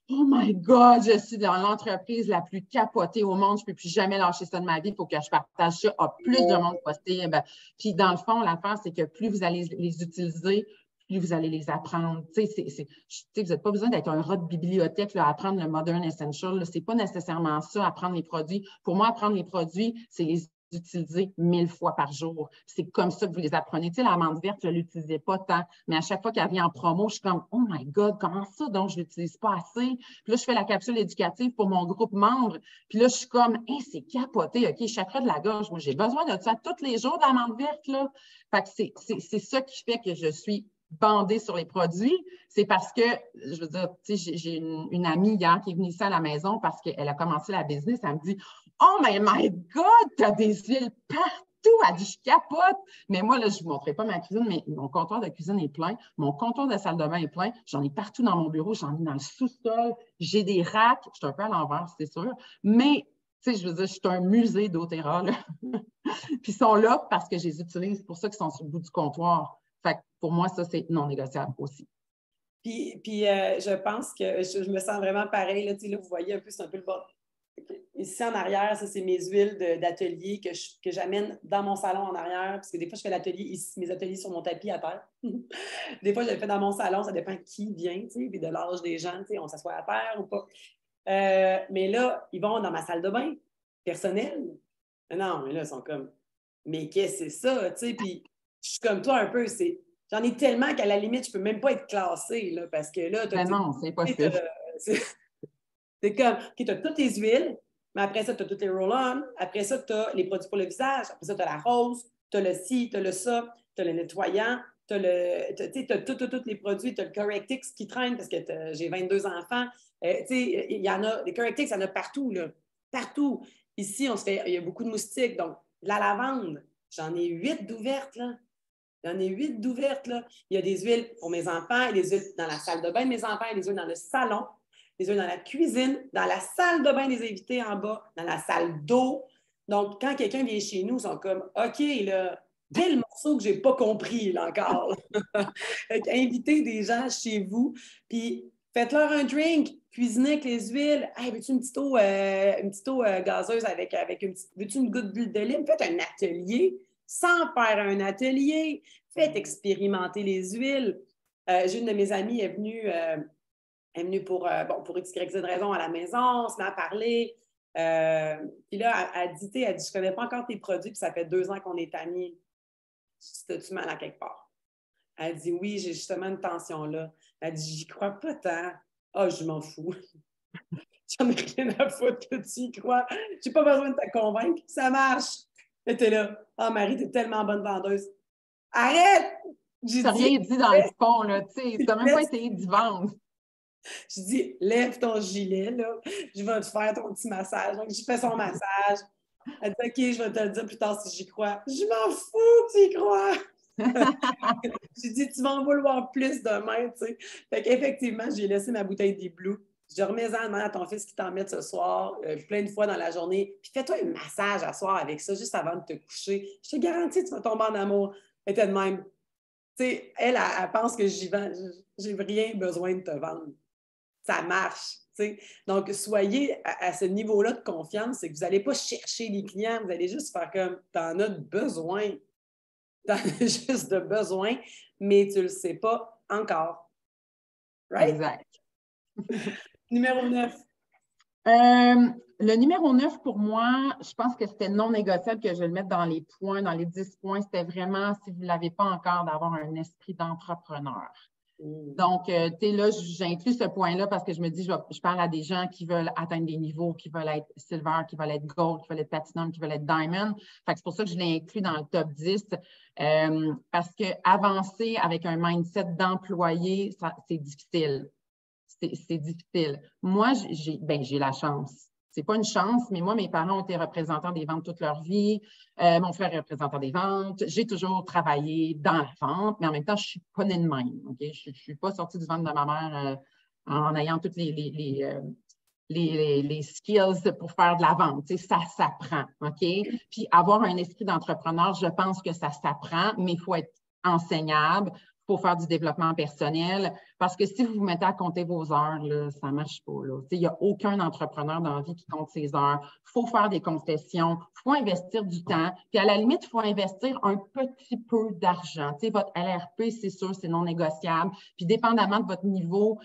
Oh my God, je suis dans l'entreprise la plus capotée au monde, je ne peux plus jamais lâcher ça de ma vie, il faut que je partage ça à plus de monde possible. Puis, dans le fond, l'affaire, c'est que plus vous allez les utiliser, plus vous allez les apprendre. Vous n'avez pas besoin d'être un rat de bibliothèque là, à apprendre le Modern Essential. Ce n'est pas nécessairement ça, apprendre les produits. Pour moi, apprendre les produits, c'est les utiliser 1000 fois par jour. C'est comme ça que vous les apprenez. Tu sais, l'amande verte, je ne l'utilisais pas tant, mais à chaque fois qu'elle vient en promo, je suis comme « Oh my God, comment ça? Donc, je ne l'utilise pas assez. » Puis là, je fais la capsule éducative pour mon groupe membre. Puis là, je suis comme « Hey, c'est capoté. OK, chakra de la gorge. Moi, j'ai besoin de ça tous les jours, de l'amande verte. » Là. Fait que c'est ça qui fait que je suis bandée sur les produits, c'est parce que, je veux dire, tu sais, j'ai une amie hier qui est venue ici à la maison parce qu'elle a commencé la business, elle me dit « Oh, mais my God, tu as des huiles partout! » Elle dit « Je capote! » Mais moi, là, je ne vous montrerai pas ma cuisine, mais mon comptoir de cuisine est plein, mon comptoir de salle de bain est plein, j'en ai partout dans mon bureau, j'en ai dans le sous-sol, j'ai des racks, je suis un peu à l'envers, c'est sûr, mais, tu sais, je veux dire, je suis un musée d'Otera, là. Puis ils sont là parce que je les utilise, c'est pour ça qu'ils sont sur le bout du comptoir. Fait que pour moi, ça, c'est non négociable aussi. Puis je pense que je me sens vraiment pareil. Là, là, vous voyez un peu, c'est un peu le bas. Ici en arrière, ça, c'est mes huiles d'atelier que j'amène dans mon salon en arrière. Parce que des fois, je fais l'atelier ici, mes ateliers sur mon tapis à terre. Des fois, je le fais dans mon salon, ça dépend qui vient, puis de l'âge des gens, on s'assoit à terre ou pas. Mais là, ils vont dans ma salle de bain personnelle. Non, mais là, ils sont comme, mais qu'est-ce que c'est ça? Puis je suis comme toi un peu, j'en ai tellement qu'à la limite, je peux même pas être classée, là, parce que là, Mais non, c'est possible. c'est comme, OK, tu as toutes tes huiles, mais après ça, tu as tous les roll-on, après ça, tu as les produits pour le visage, après ça, tu as la rose, tu as le ci, tu as le ça, tu as le nettoyant, tu as tous les produits, tu as le Correctix qui traîne parce que j'ai 22 enfants. Il y en a, les Correctix, il y en a partout, là. Partout. Ici, il y a beaucoup de moustiques, donc la lavande, j'en ai 8 d'ouvertes, là. J'en ai 8 d'ouvertes, là. Il y a des huiles pour mes enfants, il y a des huiles dans la salle de bain de mes enfants, il y a des huiles dans le salon, des huiles dans la cuisine, dans la salle de bain des invités en bas, dans la salle d'eau. Donc, quand quelqu'un vient chez nous, ils sont comme « OK, là, quel morceau que je n'ai pas compris, là, encore? » Invitez des gens chez vous, puis faites-leur un drink, cuisinez avec les huiles. Hey, veux-tu une petite eau gazeuse avec une petite... Veux-tu une goutte d'huile d'olive? Faites un atelier sans faire un atelier. Faites expérimenter les huiles. J'ai une de mes amies est venue pour X, Y, Z raison à la maison, on se met à parler. Puis là, elle dit, je ne connais pas encore tes produits, puis ça fait 2 ans qu'on est amis. T'as-tu mal à quelque part? Elle dit, oui, j'ai justement une tension là. Elle dit, j'y crois pas tant. Ah, je m'en fous. J'en ai rien à foutre que tu y crois. J'ai pas besoin de te convaincre. Ça marche. Et t'es là. Ah, Marie, t'es tellement bonne vendeuse. Arrête! Tu n'as rien dit dans le fond, là. Tu n'as même pas essayé d'y vendre. Je dis, lève ton gilet, là. Je vais te faire ton petit massage. Donc, je fais son massage. Elle dit, OK, je vais te le dire plus tard si j'y crois. Je m'en fous, tu y crois. J'ai dit, tu vas en vouloir plus demain, tu sais. Fait qu'effectivement, j'ai laissé ma bouteille des Blues. Je remets-en, demande à ton fils qui t'en mette ce soir, plein de fois dans la journée. Puis fais-toi un massage à soir avec ça, juste avant de te coucher. Je te garantis, tu vas tomber en amour. Elle était de même. Tu sais, elle pense que j'y vends. J'ai rien besoin de te vendre. ça marche. T'sais. Donc, soyez à ce niveau-là de confiance, c'est que vous n'allez pas chercher les clients, vous allez juste faire comme tu en as besoin. Tu en as juste de besoin, mais tu ne le sais pas encore. Right? Exact. Numéro 9. Le numéro 9, pour moi, je pense que c'était non négociable que je le mette dans les points, dans les 10 points. C'était vraiment, si vous ne l'avez pas encore, d'avoir un esprit d'entrepreneur. Donc, tu sais, là, j'inclus ce point-là parce que je me dis, je parle à des gens qui veulent atteindre des niveaux, qui veulent être silver, qui veulent être gold, qui veulent être platinum, qui veulent être diamond. Fait que c'est pour ça que je l'ai inclus dans le top 10 parce que avancer avec un mindset d'employé, c'est difficile. C'est difficile. Moi, j'ai la chance. C'est pas une chance, mais moi, mes parents ont été représentants des ventes toute leur vie. Mon frère est représentant des ventes. J'ai toujours travaillé dans la vente, mais en même temps, je ne suis pas née de même. Okay? Je ne suis pas sortie du ventre de ma mère en ayant toutes les skills pour faire de la vente. Tu sais, ça s'apprend. OK? Puis avoir un esprit d'entrepreneur, je pense que ça s'apprend, mais il faut être enseignable. Il faut faire du développement personnel parce que si vous vous mettez à compter vos heures, là, ça ne marche pas. Il n'y a aucun entrepreneur dans la vie qui compte ses heures. Il faut faire des concessions, il faut investir du temps. Puis à la limite, il faut investir un petit peu d'argent. Votre LRP, c'est sûr, c'est non négociable. Puis dépendamment de votre niveau,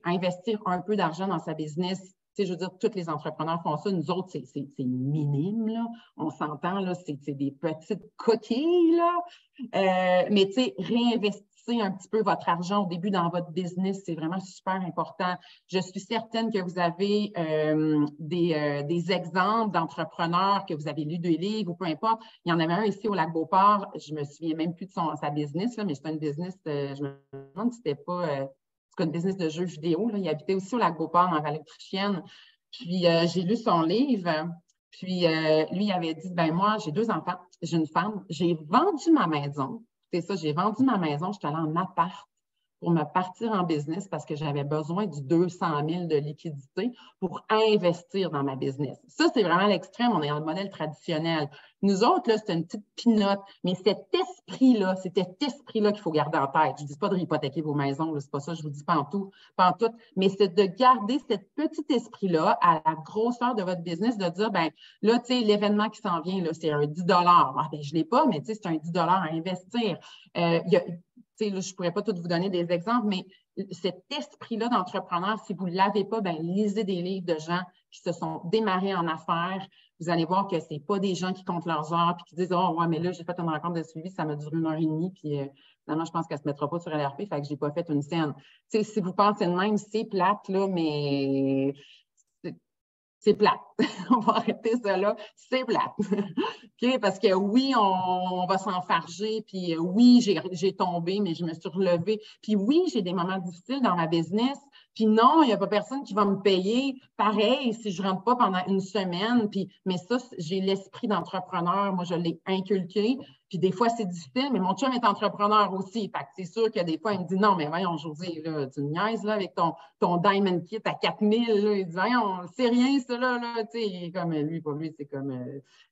investir un peu d'argent dans sa business, je veux dire, tous les entrepreneurs font ça. Nous autres, c'est minime, là. On s'entend, là, c'est des petites coquilles, là. Mais réinvestissez un petit peu votre argent au début dans votre business. C'est vraiment super important. Je suis certaine que vous avez des exemples d'entrepreneurs, que vous avez lu des livres ou peu importe. Il y en avait un ici au Lac-Beauport. Je me souviens même plus de sa business, là, mais c'est une business, je me demande si c'était pas... c'est une business de jeux vidéo. Là. Il habitait aussi au Lac-Beauport, en Vallée-Autrichienne. Puis, j'ai lu son livre. Puis, lui, il avait dit, ben moi, j'ai 2 enfants, j'ai une femme. J'ai vendu ma maison. C'est ça, j'ai vendu ma maison. J'étais allée en appart pour me partir en business parce que j'avais besoin du 200 000 de liquidité pour investir dans ma business. Ça, c'est vraiment l'extrême. On est dans le modèle traditionnel. Nous autres, là, c'est une petite pinotte, mais c'est cet esprit-là qu'il faut garder en tête. Je ne dis pas de hypothéquer vos maisons, c'est pas ça, je vous dis pas en tout, mais c'est de garder ce petit esprit-là à la grosseur de votre business, de dire, ben là, tu sais, l'événement qui s'en vient, là, c'est un 10 ah, ben, je ne l'ai pas, mais tu sais, c'est un 10 à investir. Là, je ne pourrais pas tout vous donner des exemples, mais cet esprit-là d'entrepreneur, si vous ne l'avez pas, ben, lisez des livres de gens qui se sont démarrés en affaires. Vous allez voir que ce n'est pas des gens qui comptent leurs heures et qui disent « Oh, ouais, mais là, j'ai fait une rencontre de suivi, ça m'a duré 1h30, puis finalement, je pense qu'elle ne se mettra pas sur LRP, fait que je n'ai pas fait une scène. » Si vous pensez de même, c'est plate, là, mais c'est plate. On va arrêter ça là. C'est plate. Okay? Parce que oui, on va s'enfarger, puis oui, j'ai tombé, mais je me suis relevée. Puis oui, j'ai des moments difficiles dans ma business. Puis non, il n'y a pas personne qui va me payer pareil si je ne rentre pas pendant une semaine. Mais ça, j'ai l'esprit d'entrepreneur. Moi, je l'ai inculqué. Puis des fois, c'est difficile, mais mon chum est entrepreneur aussi. Fait que c'est sûr que des fois, il me dit non, mais voyons, Josée, là, tu me niaises là, avec ton Diamond Kit à 4000. Là. Il dit, voyons, c'est rien, ça, là. Tu sais, comme lui, pour lui, c'est comme.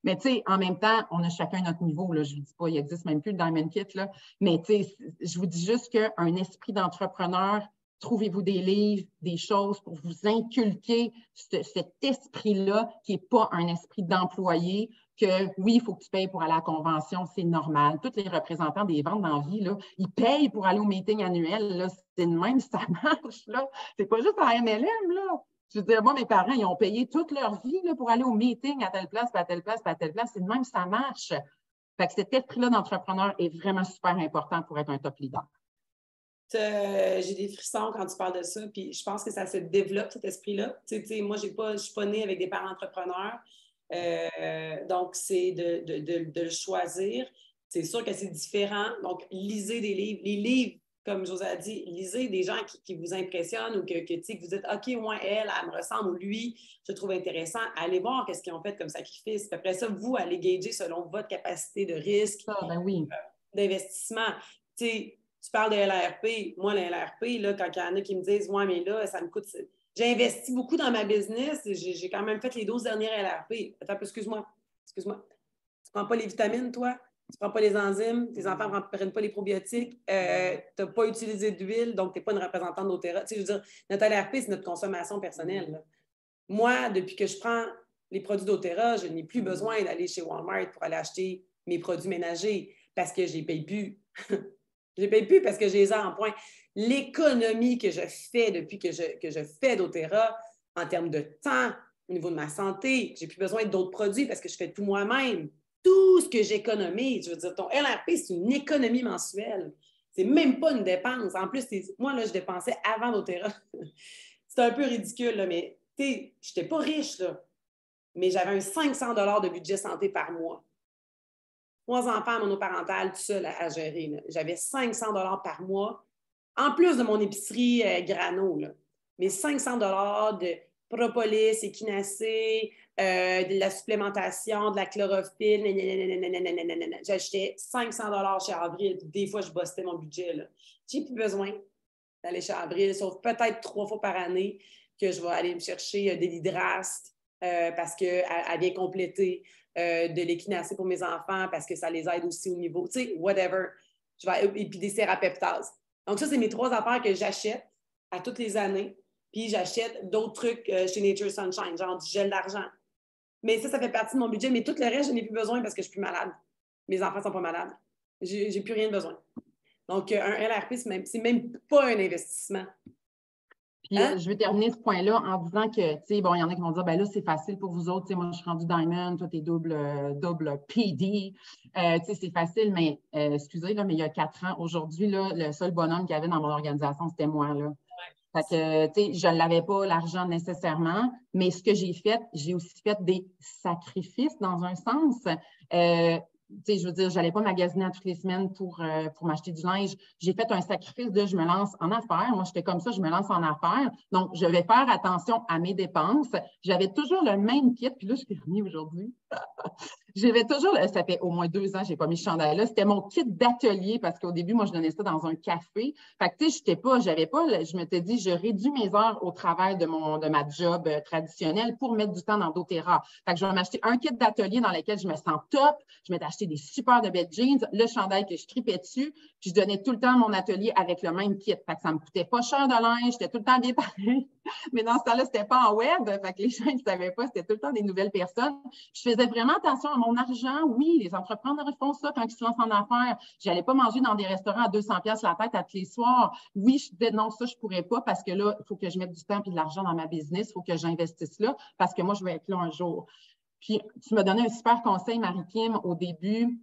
Mais tu sais, en même temps, on a chacun notre niveau. Là. Je ne vous dis pas, il n'existe même plus le Diamond Kit. Là. Mais tu sais, je vous dis juste qu'un esprit d'entrepreneur, trouvez-vous des livres, des choses pour vous inculquer cet esprit-là qui n'est pas un esprit d'employé, que oui, il faut que tu payes pour aller à la convention, c'est normal. Tous les représentants des ventes dans la vie, là, ils payent pour aller au meeting annuel. Là, c'est de même, ça marche. Là. C'est pas juste en MLM. Là. Je veux dire, moi, mes parents, ils ont payé toute leur vie là, pour aller au meeting à telle place, puis à telle place, puis à telle place. C'est de même, ça marche. Fait que cet esprit-là d'entrepreneur est vraiment super important pour être un top leader. J'ai des frissons quand tu parles de ça, puis je pense que ça se développe, cet esprit-là. Moi, je ne suis pas née avec des parents entrepreneurs, donc c'est de le choisir. C'est sûr que c'est différent, donc lisez des livres. Les livres, comme Josée a dit, lisez des gens qui vous impressionnent ou que vous dites « OK, moi, elle me ressemble » ou « lui, je trouve intéressant ». Allez voir qu'est-ce qu'ils ont fait comme sacrifice. Puis après ça, vous, allez gager selon votre capacité de risque, d'investissement. Tu parles de LRP. Moi, le LRP, là, quand il y en a qui me disent « Ouais, mais là, ça me coûte... » J'ai investi beaucoup dans ma business. J'ai quand même fait les 12 dernières LRP. Attends, excuse-moi. Tu ne prends pas les vitamines, toi? tu ne prends pas les enzymes, tes enfants ne prennent pas les probiotiques, tu n'as pas utilisé d'huile, donc tu n'es pas une représentante d'Otera. Tu sais, je veux dire, notre LRP, c'est notre consommation personnelle. Là. Moi, depuis que je prends les produits d'Otera, je n'ai plus besoin d'aller chez Walmart pour aller acheter mes produits ménagers parce que je ne les paye plus. Je ne les paye plus parce que je les ai en point. L'économie que je fais depuis que je fais d'Otera en termes de temps, au niveau de ma santé, je n'ai plus besoin d'autres produits parce que je fais tout moi-même. Tout ce que j'économise, je veux dire, ton LRP, c'est une économie mensuelle. C'est même pas une dépense. En plus, moi, là, je dépensais avant d'Otera. C'est un peu ridicule, là, mais je n'étais pas riche, là. Mais j'avais un 500 $ de budget santé par mois. 3 enfants monoparentales, tout seul à gérer. Là. J'avais 500 $ par mois, en plus de mon épicerie grano. Là. Mais 500 $ de propolis, équinacée, de la supplémentation, de la chlorophylle. J'achetais 500 $ chez Avril. Des fois, je bossais mon budget. J'ai plus besoin d'aller chez Avril, sauf peut-être 3 fois par année que je vais aller me chercher des Lydrast parce qu'elle vient compléter de l'équinacée pour mes enfants parce que ça les aide aussi au niveau, tu sais, whatever. Et puis des sérapeptases. Donc ça, c'est mes 3 affaires que j'achète à toutes les années. Puis j'achète d'autres trucs chez Nature Sunshine, genre du gel d'argent. Mais ça fait partie de mon budget. Mais tout le reste, je n'ai plus besoin parce que je ne suis plus malade. Mes enfants ne sont pas malades. J'ai plus rien de besoin. Donc, un LRP, c'est même pas un investissement. Puis, je vais terminer ce point-là en disant que, tu sais, bon, il y en a qui vont dire, ben là, c'est facile pour vous autres. Tu sais, moi, je suis rendu Diamond, toi, t'es double PD. Tu sais, c'est facile, mais excusez, là, mais il y a 4 ans, aujourd'hui, là, le seul bonhomme qu'il y avait dans mon organisation, c'était moi, là. Fait que, tu sais, je ne l'avais pas l'argent nécessairement, mais ce que j'ai aussi fait des sacrifices dans un sens. Tu sais, je veux dire, je n'allais pas magasiner toutes les semaines pour m'acheter du linge. J'ai fait un sacrifice de je me lance en affaires. Moi, j'étais comme ça, je me lance en affaires. Donc, je vais faire attention à mes dépenses. J'avais toujours le même kit. Puis là, je suis remis aujourd'hui. J'avais toujours, ça fait au moins 2 ans, je n'ai pas mis ce chandail-là. C'était mon kit d'atelier parce qu'au début, moi, je donnais ça dans un café. Fait que, tu sais, je m'étais dit, je réduis mes heures au travail de ma job traditionnelle pour mettre du temps dans doTERRA. Fait que je vais m'acheter un kit d'atelier dans lequel je me sens top. Je m'étais acheté des super de belles jeans, le chandail que je tripais dessus, puis je donnais tout le temps mon atelier avec le même kit. Fait que ça me coûtait pas cher de linge, j'étais tout le temps bien pareil. Mais dans ce temps-là, c'était pas en web. Fait que les gens ne savaient pas, c'était tout le temps des nouvelles personnes. Je faisais vraiment attention à mon argent. Oui, les entrepreneurs font ça quand ils se lancent en affaires. Je n'allais pas manger dans des restaurants à 200$ la tête à tous les soirs. Oui, je disais non, ça, je ne pourrais pas parce que là, il faut que je mette du temps et de l'argent dans ma business. Il faut que j'investisse là parce que moi, je vais être là un jour. Puis, tu m'as donné un super conseil, Marie-Kim, au début.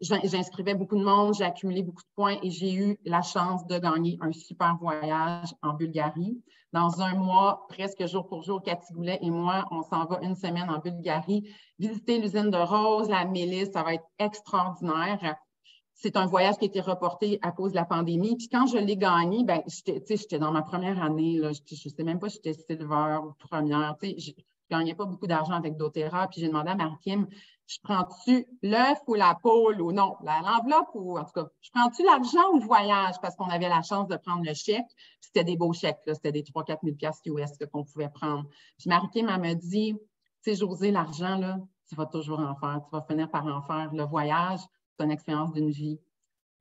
J'inscrivais beaucoup de monde, j'ai accumulé beaucoup de points et j'ai eu la chance de gagner un super voyage en Bulgarie. Dans un mois, presque jour pour jour, Cathy Goulet et moi, on s'en va une semaine en Bulgarie, visiter l'usine de roses, la Mélisse, ça va être extraordinaire. C'est un voyage qui a été reporté à cause de la pandémie. Puis quand je l'ai gagné, ben, j'étais dans ma première année, là, je ne sais même pas si j'étais silver ou première. Je ne gagnais pas beaucoup d'argent avec doTERRA. Puis j'ai demandé à Marie-Kim, je prends-tu l'œuf ou la poule ou non, l'enveloppe ou en tout cas, je prends-tu l'argent ou le voyage parce qu'on avait la chance de prendre le chèque. C'était des beaux chèques, c'était des 3 000 à 4 000 US qu'on pouvait prendre. Puis Marie-Kim, elle me dit, tu sais, Josée, l'argent, là, tu vas toujours en faire, tu vas finir par en faire. Le voyage, c'est une expérience d'une vie.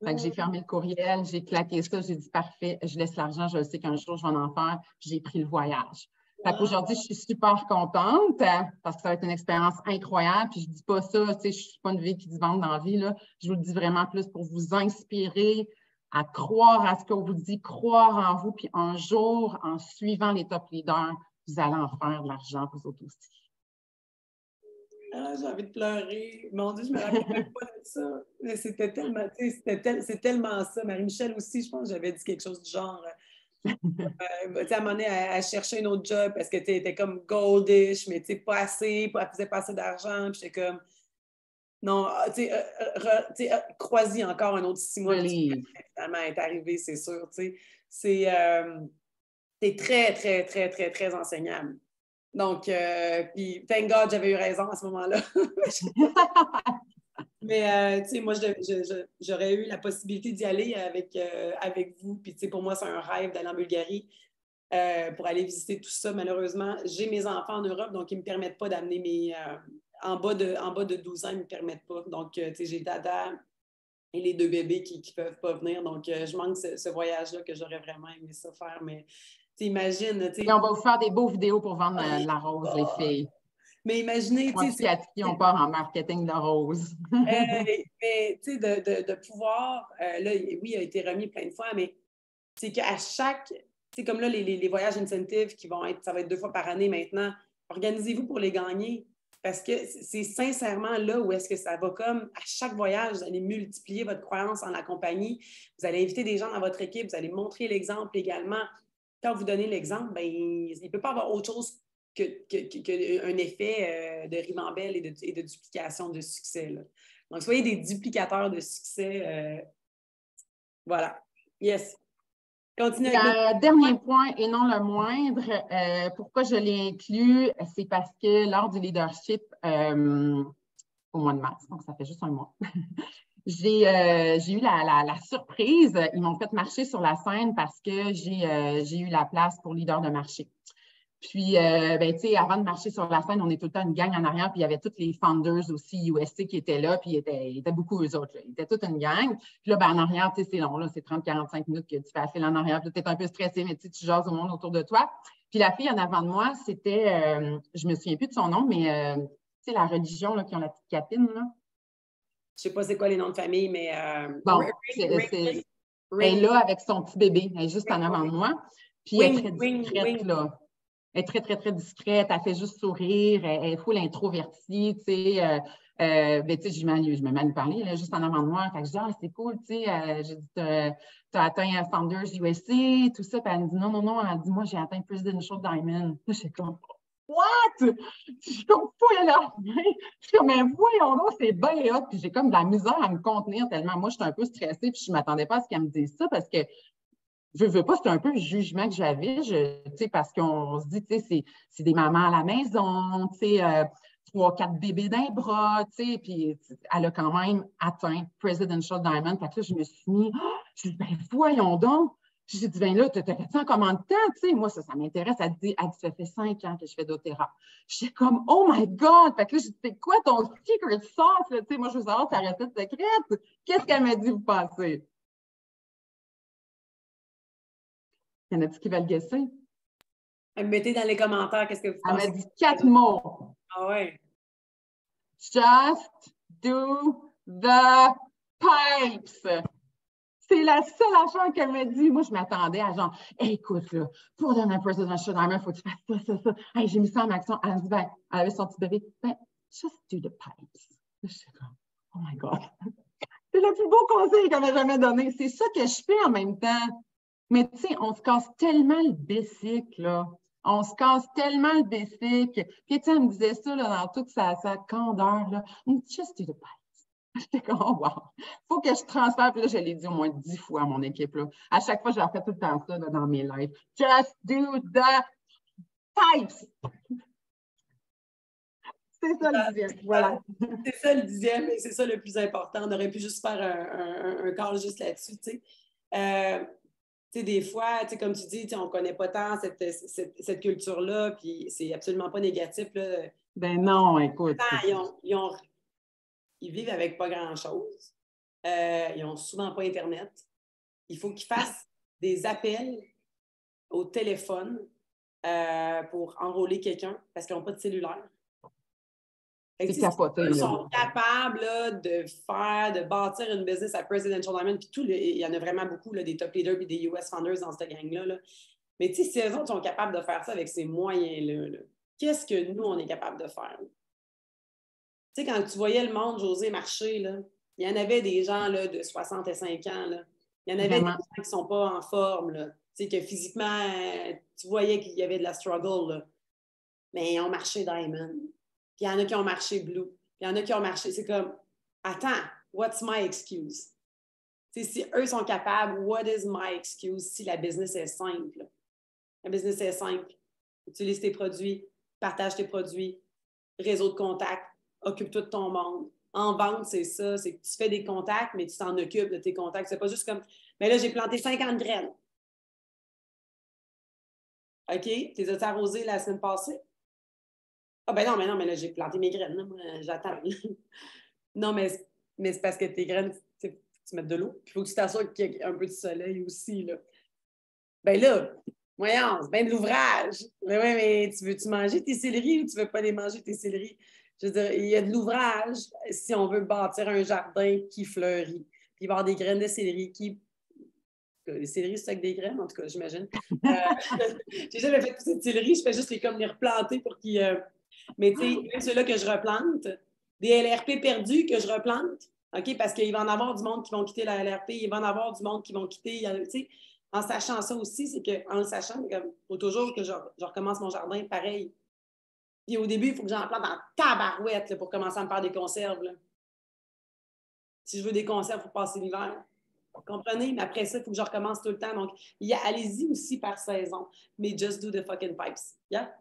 Fait que j'ai fermé le courriel, j'ai claqué ça, j'ai dit parfait, je laisse l'argent, je sais qu'un jour je vais en faire, j'ai pris le voyage. Fait qu'aujourd'hui, je suis super contente parce que ça va être une expérience incroyable. Puis je dis pas ça, tu sais, je suis pas une vie qui se vante dans la vie, là. Je vous le dis vraiment plus pour vous inspirer à croire à ce qu'on vous dit, croire en vous. Puis un jour, en suivant les top leaders, vous allez en faire de l'argent, vous autres aussi. Ah, j'ai envie de pleurer. Mon Dieu, je me rappelle même pas de ça. Mais c'était tellement, c'est tellement ça. Marie-Michel aussi, je pense que j'avais dit quelque chose du genre. À un moment donné, elle cherchait un autre job parce que tu étais comme goldish, mais pas assez, elle faisait pas assez d'argent. Puis j'étais comme, non, tu sais, crois-y encore un autre 6 mois. Finalement, elle est arrivée, c'est sûr. C'est très, très, très, très, très enseignable. Donc, puis, thank God, j'avais eu raison à ce moment-là. Mais, tu sais, moi, j'aurais eu la possibilité d'y aller avec vous. Puis, tu sais, pour moi, c'est un rêve d'aller en Bulgarie pour aller visiter tout ça. Malheureusement, j'ai mes enfants en Europe, donc ils ne me permettent pas d'amener en bas de 12 ans, ils ne me permettent pas. Donc, tu sais, j'ai Dada et les 2 bébés qui ne peuvent pas venir. Donc, je manque ce voyage-là que j'aurais vraiment aimé ça faire. Mais tu imagines, tu Et sais. on va vous faire des beaux vidéos pour vendre de la rose, les filles. Mais imaginez, Moi, tu sais, puis Cathy, on part en marketing de rose. mais tu sais, de pouvoir, là, oui, il a été remis plein de fois, mais c'est qu'à chaque, tu sais, comme là, les voyages incentives qui vont être, ça va être 2 fois par année maintenant, organisez-vous pour les gagner. Parce que c'est sincèrement là où est-ce que ça va comme à chaque voyage, vous allez multiplier votre croyance en la compagnie, vous allez inviter des gens dans votre équipe, vous allez montrer l'exemple également. Quand vous donnez l'exemple, ben, il ne peut pas avoir autre chose qu'un effet de ribambelle et de duplication de succès. Là. Donc, soyez des duplicateurs de succès. Voilà. Yes. Continue avec notre... Dernier point, et non le moindre, pourquoi je l'ai inclus, c'est parce que lors du leadership au mois de mars, donc ça fait juste un mois, j'ai eu la surprise. Ils m'ont fait marcher sur la scène parce que j'ai eu la place pour leader de marché. Puis, ben, tu sais, avant de marcher sur la scène, on est tout le temps une gang en arrière, puis il y avait tous les founders aussi USC qui étaient là, puis ils étaient beaucoup eux autres. Là. Ils étaient toute une gang. Puis là, ben, en arrière, tu sais, c'est long, là, c'est 30-45 minutes que tu fais la file en arrière, puis tu es un peu stressé, mais tu jases au monde autour de toi. Puis la fille en avant de moi, c'était, je me souviens plus de son nom, mais tu sais, la religion, là, qui ont la petite capine, là. Je ne sais pas c'est quoi les noms de famille, mais Bon, elle est là avec son petit bébé. Elle est juste en avant de moi. Puis elle est très discrète, là. Elle est très, très, très discrète. Elle fait juste sourire. Elle est full introvertie, tu sais. Ben, tu sais, je me mal parler, là, juste en avant de moi. Fait que je dis, ah, c'est cool, tu sais. J'ai dit, t'as atteint Founders USA, tout ça. Puis elle me dit, non, non, non. Elle dit, moi, j'ai atteint Presidential Diamond. Là, je suis comme, what? Je suis comme fou, là. Je suis comme, mais voyons donc, c'est bien hot. Puis j'ai comme de la misère à me contenir tellement. Moi, je suis un peu stressée. Puis je ne m'attendais pas à ce qu'elle me dise ça parce que je veux pas, c'est un peu le jugement que j'avais, parce qu'on se dit, c'est des mamans à la maison, 3, 4 bébés dans les bras, puis elle a quand même atteint Presidential Diamond. Fait que là, je me suis mis, je dis, ben voyons donc. J'ai dit, ben là, tu as fait ça en combien de temps? Moi, ça m'intéresse. Elle dit, ça fait 5 ans que je fais doTERRA. J'étais comme, oh my God! Fait que là, j'ai dit, c'est quoi ton secret sauce? Là? Moi, je veux savoir ta recette secrète. Qu'est-ce qu'elle m'a dit, vous pensez? Il y en a-t-il qui veulent guesser? Mettez dans les commentaires qu'est-ce que vous Elle pensez. m'a dit 4 mots. Ah ouais. Just do the pipes. C'est la seule affaire qu'elle m'a dit. Moi, je m'attendais à genre, hey, écoute, là, pour donner un Presidential Diamond, il faut que tu fasses ça. Hey, j'ai mis ça en action. Elle me dit, ben, elle avait son petit bébé. Ben, just do the pipes. Je suis comme, oh my God. C'est le plus beau conseil qu'elle m'a jamais donné. C'est ça que je fais en même temps. Mais tu sais, on se casse tellement le basic, là. On se casse tellement le basic. Puis tu sais, elle me disait ça là, dans toute sa candeur, là. Just do the pipes. J'étais comme, oh, wow. Faut que je transfère. Puis là, je l'ai dit au moins 10 fois à mon équipe, là. À chaque fois, je leur fais tout le temps ça là, dans mes lives. Just do the pipes. C'est ça le 10e. Voilà. C'est ça le 10e et c'est ça le plus important. On aurait pu juste faire un call juste là-dessus, tu sais. Des fois, comme tu dis, on ne connaît pas tant cette culture-là, puis c'est absolument pas négatif. Là. Ben non, écoute. Ils vivent avec pas grand-chose. Ils n'ont souvent pas Internet. Il faut qu'ils fassent des appels au téléphone pour enrôler quelqu'un parce qu'ils n'ont pas de cellulaire. C'est capoté. Ils sont capables là, de bâtir une business à Presidential Diamond. Puis il y en a vraiment beaucoup, là, des top leaders et des US founders dans cette gang-là. Là. Mais si eux autres sont capables de faire ça avec ces moyens-là, qu'est-ce que nous, on est capable de faire? Tu sais, quand tu voyais le monde, José, marcher, là, il y en avait des gens là, de 65 ans. Là. Il y en avait des gens qui ne sont pas en forme. Là. Tu sais, que physiquement, tu voyais qu'il y avait de la struggle. Là. Mais ils ont marché Diamond. Puis il y en a qui ont marché Blue. Puis il y en a qui ont marché. C'est comme, attends, what's my excuse? T'sais, si eux sont capables, what is my excuse si la business est simple? La business est simple. Utilise tes produits, partage tes produits, réseau de contacts, occupe-toi de ton monde. En vente, c'est ça. C'est que tu fais des contacts, mais tu t'en occupes de tes contacts. C'est pas juste comme, mais là, j'ai planté 50 graines. OK? Tu les as arrosées la semaine passée? Ah ben non, mais là, j'ai planté mes graines. Là, moi, j'attends. Non, mais c'est parce que tes graines, tu mets de l'eau. Puis il faut que tu t'assures qu'il y ait un peu de soleil aussi. Là. Ben là, voyons, c'est bien de l'ouvrage. Mais oui, mais tu veux-tu manger tes céleris ou tu veux pas les manger tes céleris? Je veux dire, il y a de l'ouvrage si on veut bâtir un jardin qui fleurit. Puis il va y avoir des graines de céleri qui. Les céleris, c'est avec des graines, en tout cas, j'imagine. J'ai jamais fait pousser de céleri, je fais juste comme les replanter pour qu'ils. Mais tu sais, même ceux-là que je replante, des LRP perdus que je replante, OK, parce qu'il va en avoir du monde qui vont quitter la LRP, il va en avoir du monde qui vont quitter. Tu sais, en sachant ça aussi, c'est qu'en le sachant, il faut toujours que je recommence mon jardin pareil. Puis au début, il faut que j'en plante en tabarouette là, pour commencer à me faire des conserves. Là. Si je veux des conserves, il faut passer l'hiver. Vous comprenez? Mais après ça, il faut que je recommence tout le temps. Donc, allez-y aussi par saison. Mais just do the fucking pipes. Yeah?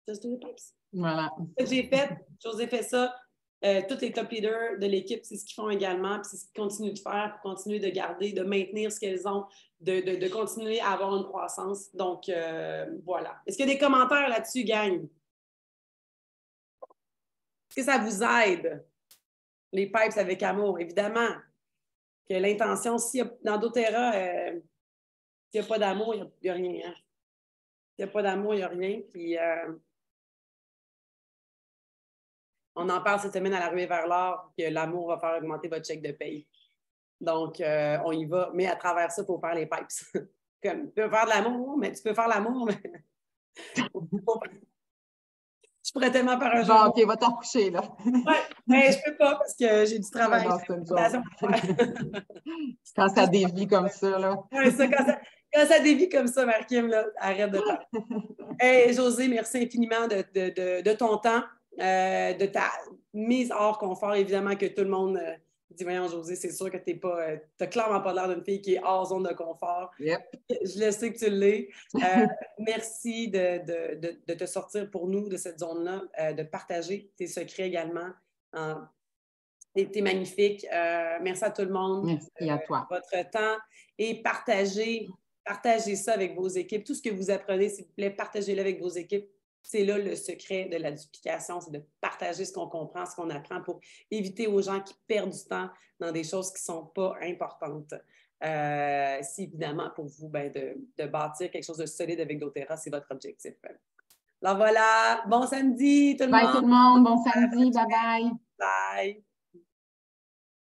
Just do the pipes. Voilà. Ce que j'ai fait, José fait ça. Tous les top leaders de l'équipe, c'est ce qu'ils font également. Puis c'est ce qu'ils continuent de faire pour continuer de garder, de maintenir ce qu'elles ont, de continuer à avoir une croissance. Donc, voilà. Est-ce qu'il y a des commentaires là-dessus, gang? Est-ce que ça vous aide? Les pipes avec amour, évidemment. Que l'intention, dans doTERRA, s'il n'y a pas d'amour, il n'y a rien. Hein? S'il n'y a pas d'amour, il n'y a rien. Puis, on en parle cette semaine à la ruée vers l'or, que l'amour va faire augmenter votre chèque de paye. Donc, on y va. Mais à travers ça, il faut faire les pipes. Comme, tu peux faire de l'amour, mais tu peux faire l'amour, mais... Je pourrais tellement faire un jeu. Bon, OK, va t'en coucher, là. Oui, mais je peux pas parce que j'ai du travail. Non, c'est une joke. Quand ça dévie comme ça, là. Oui, ça, quand ça dévie comme ça, Marc-Kim, là, arrête de parler. Hey, José, merci infiniment de ton temps, de ta mise hors confort. Évidemment que tout le monde dit, voyons, José, c'est sûr que tu n'as clairement pas l'air d'une fille qui est hors zone de confort. Yep. Je le sais que tu l'es. Merci de te sortir pour nous de cette zone-là, de partager tes secrets également. T'es magnifique. Merci à tout le monde. Merci à toi. Votre temps et partagez ça avec vos équipes. Tout ce que vous apprenez, s'il vous plaît, partagez-le avec vos équipes. C'est là le secret de la duplication, c'est de partager ce qu'on comprend, ce qu'on apprend pour éviter aux gens qui perdent du temps dans des choses qui ne sont pas importantes. Si évidemment, pour vous, de bâtir quelque chose de solide avec doTERRA, c'est votre objectif. Alors voilà, bon samedi tout le monde! Bye tout le monde, bon samedi, bye bye! Bye!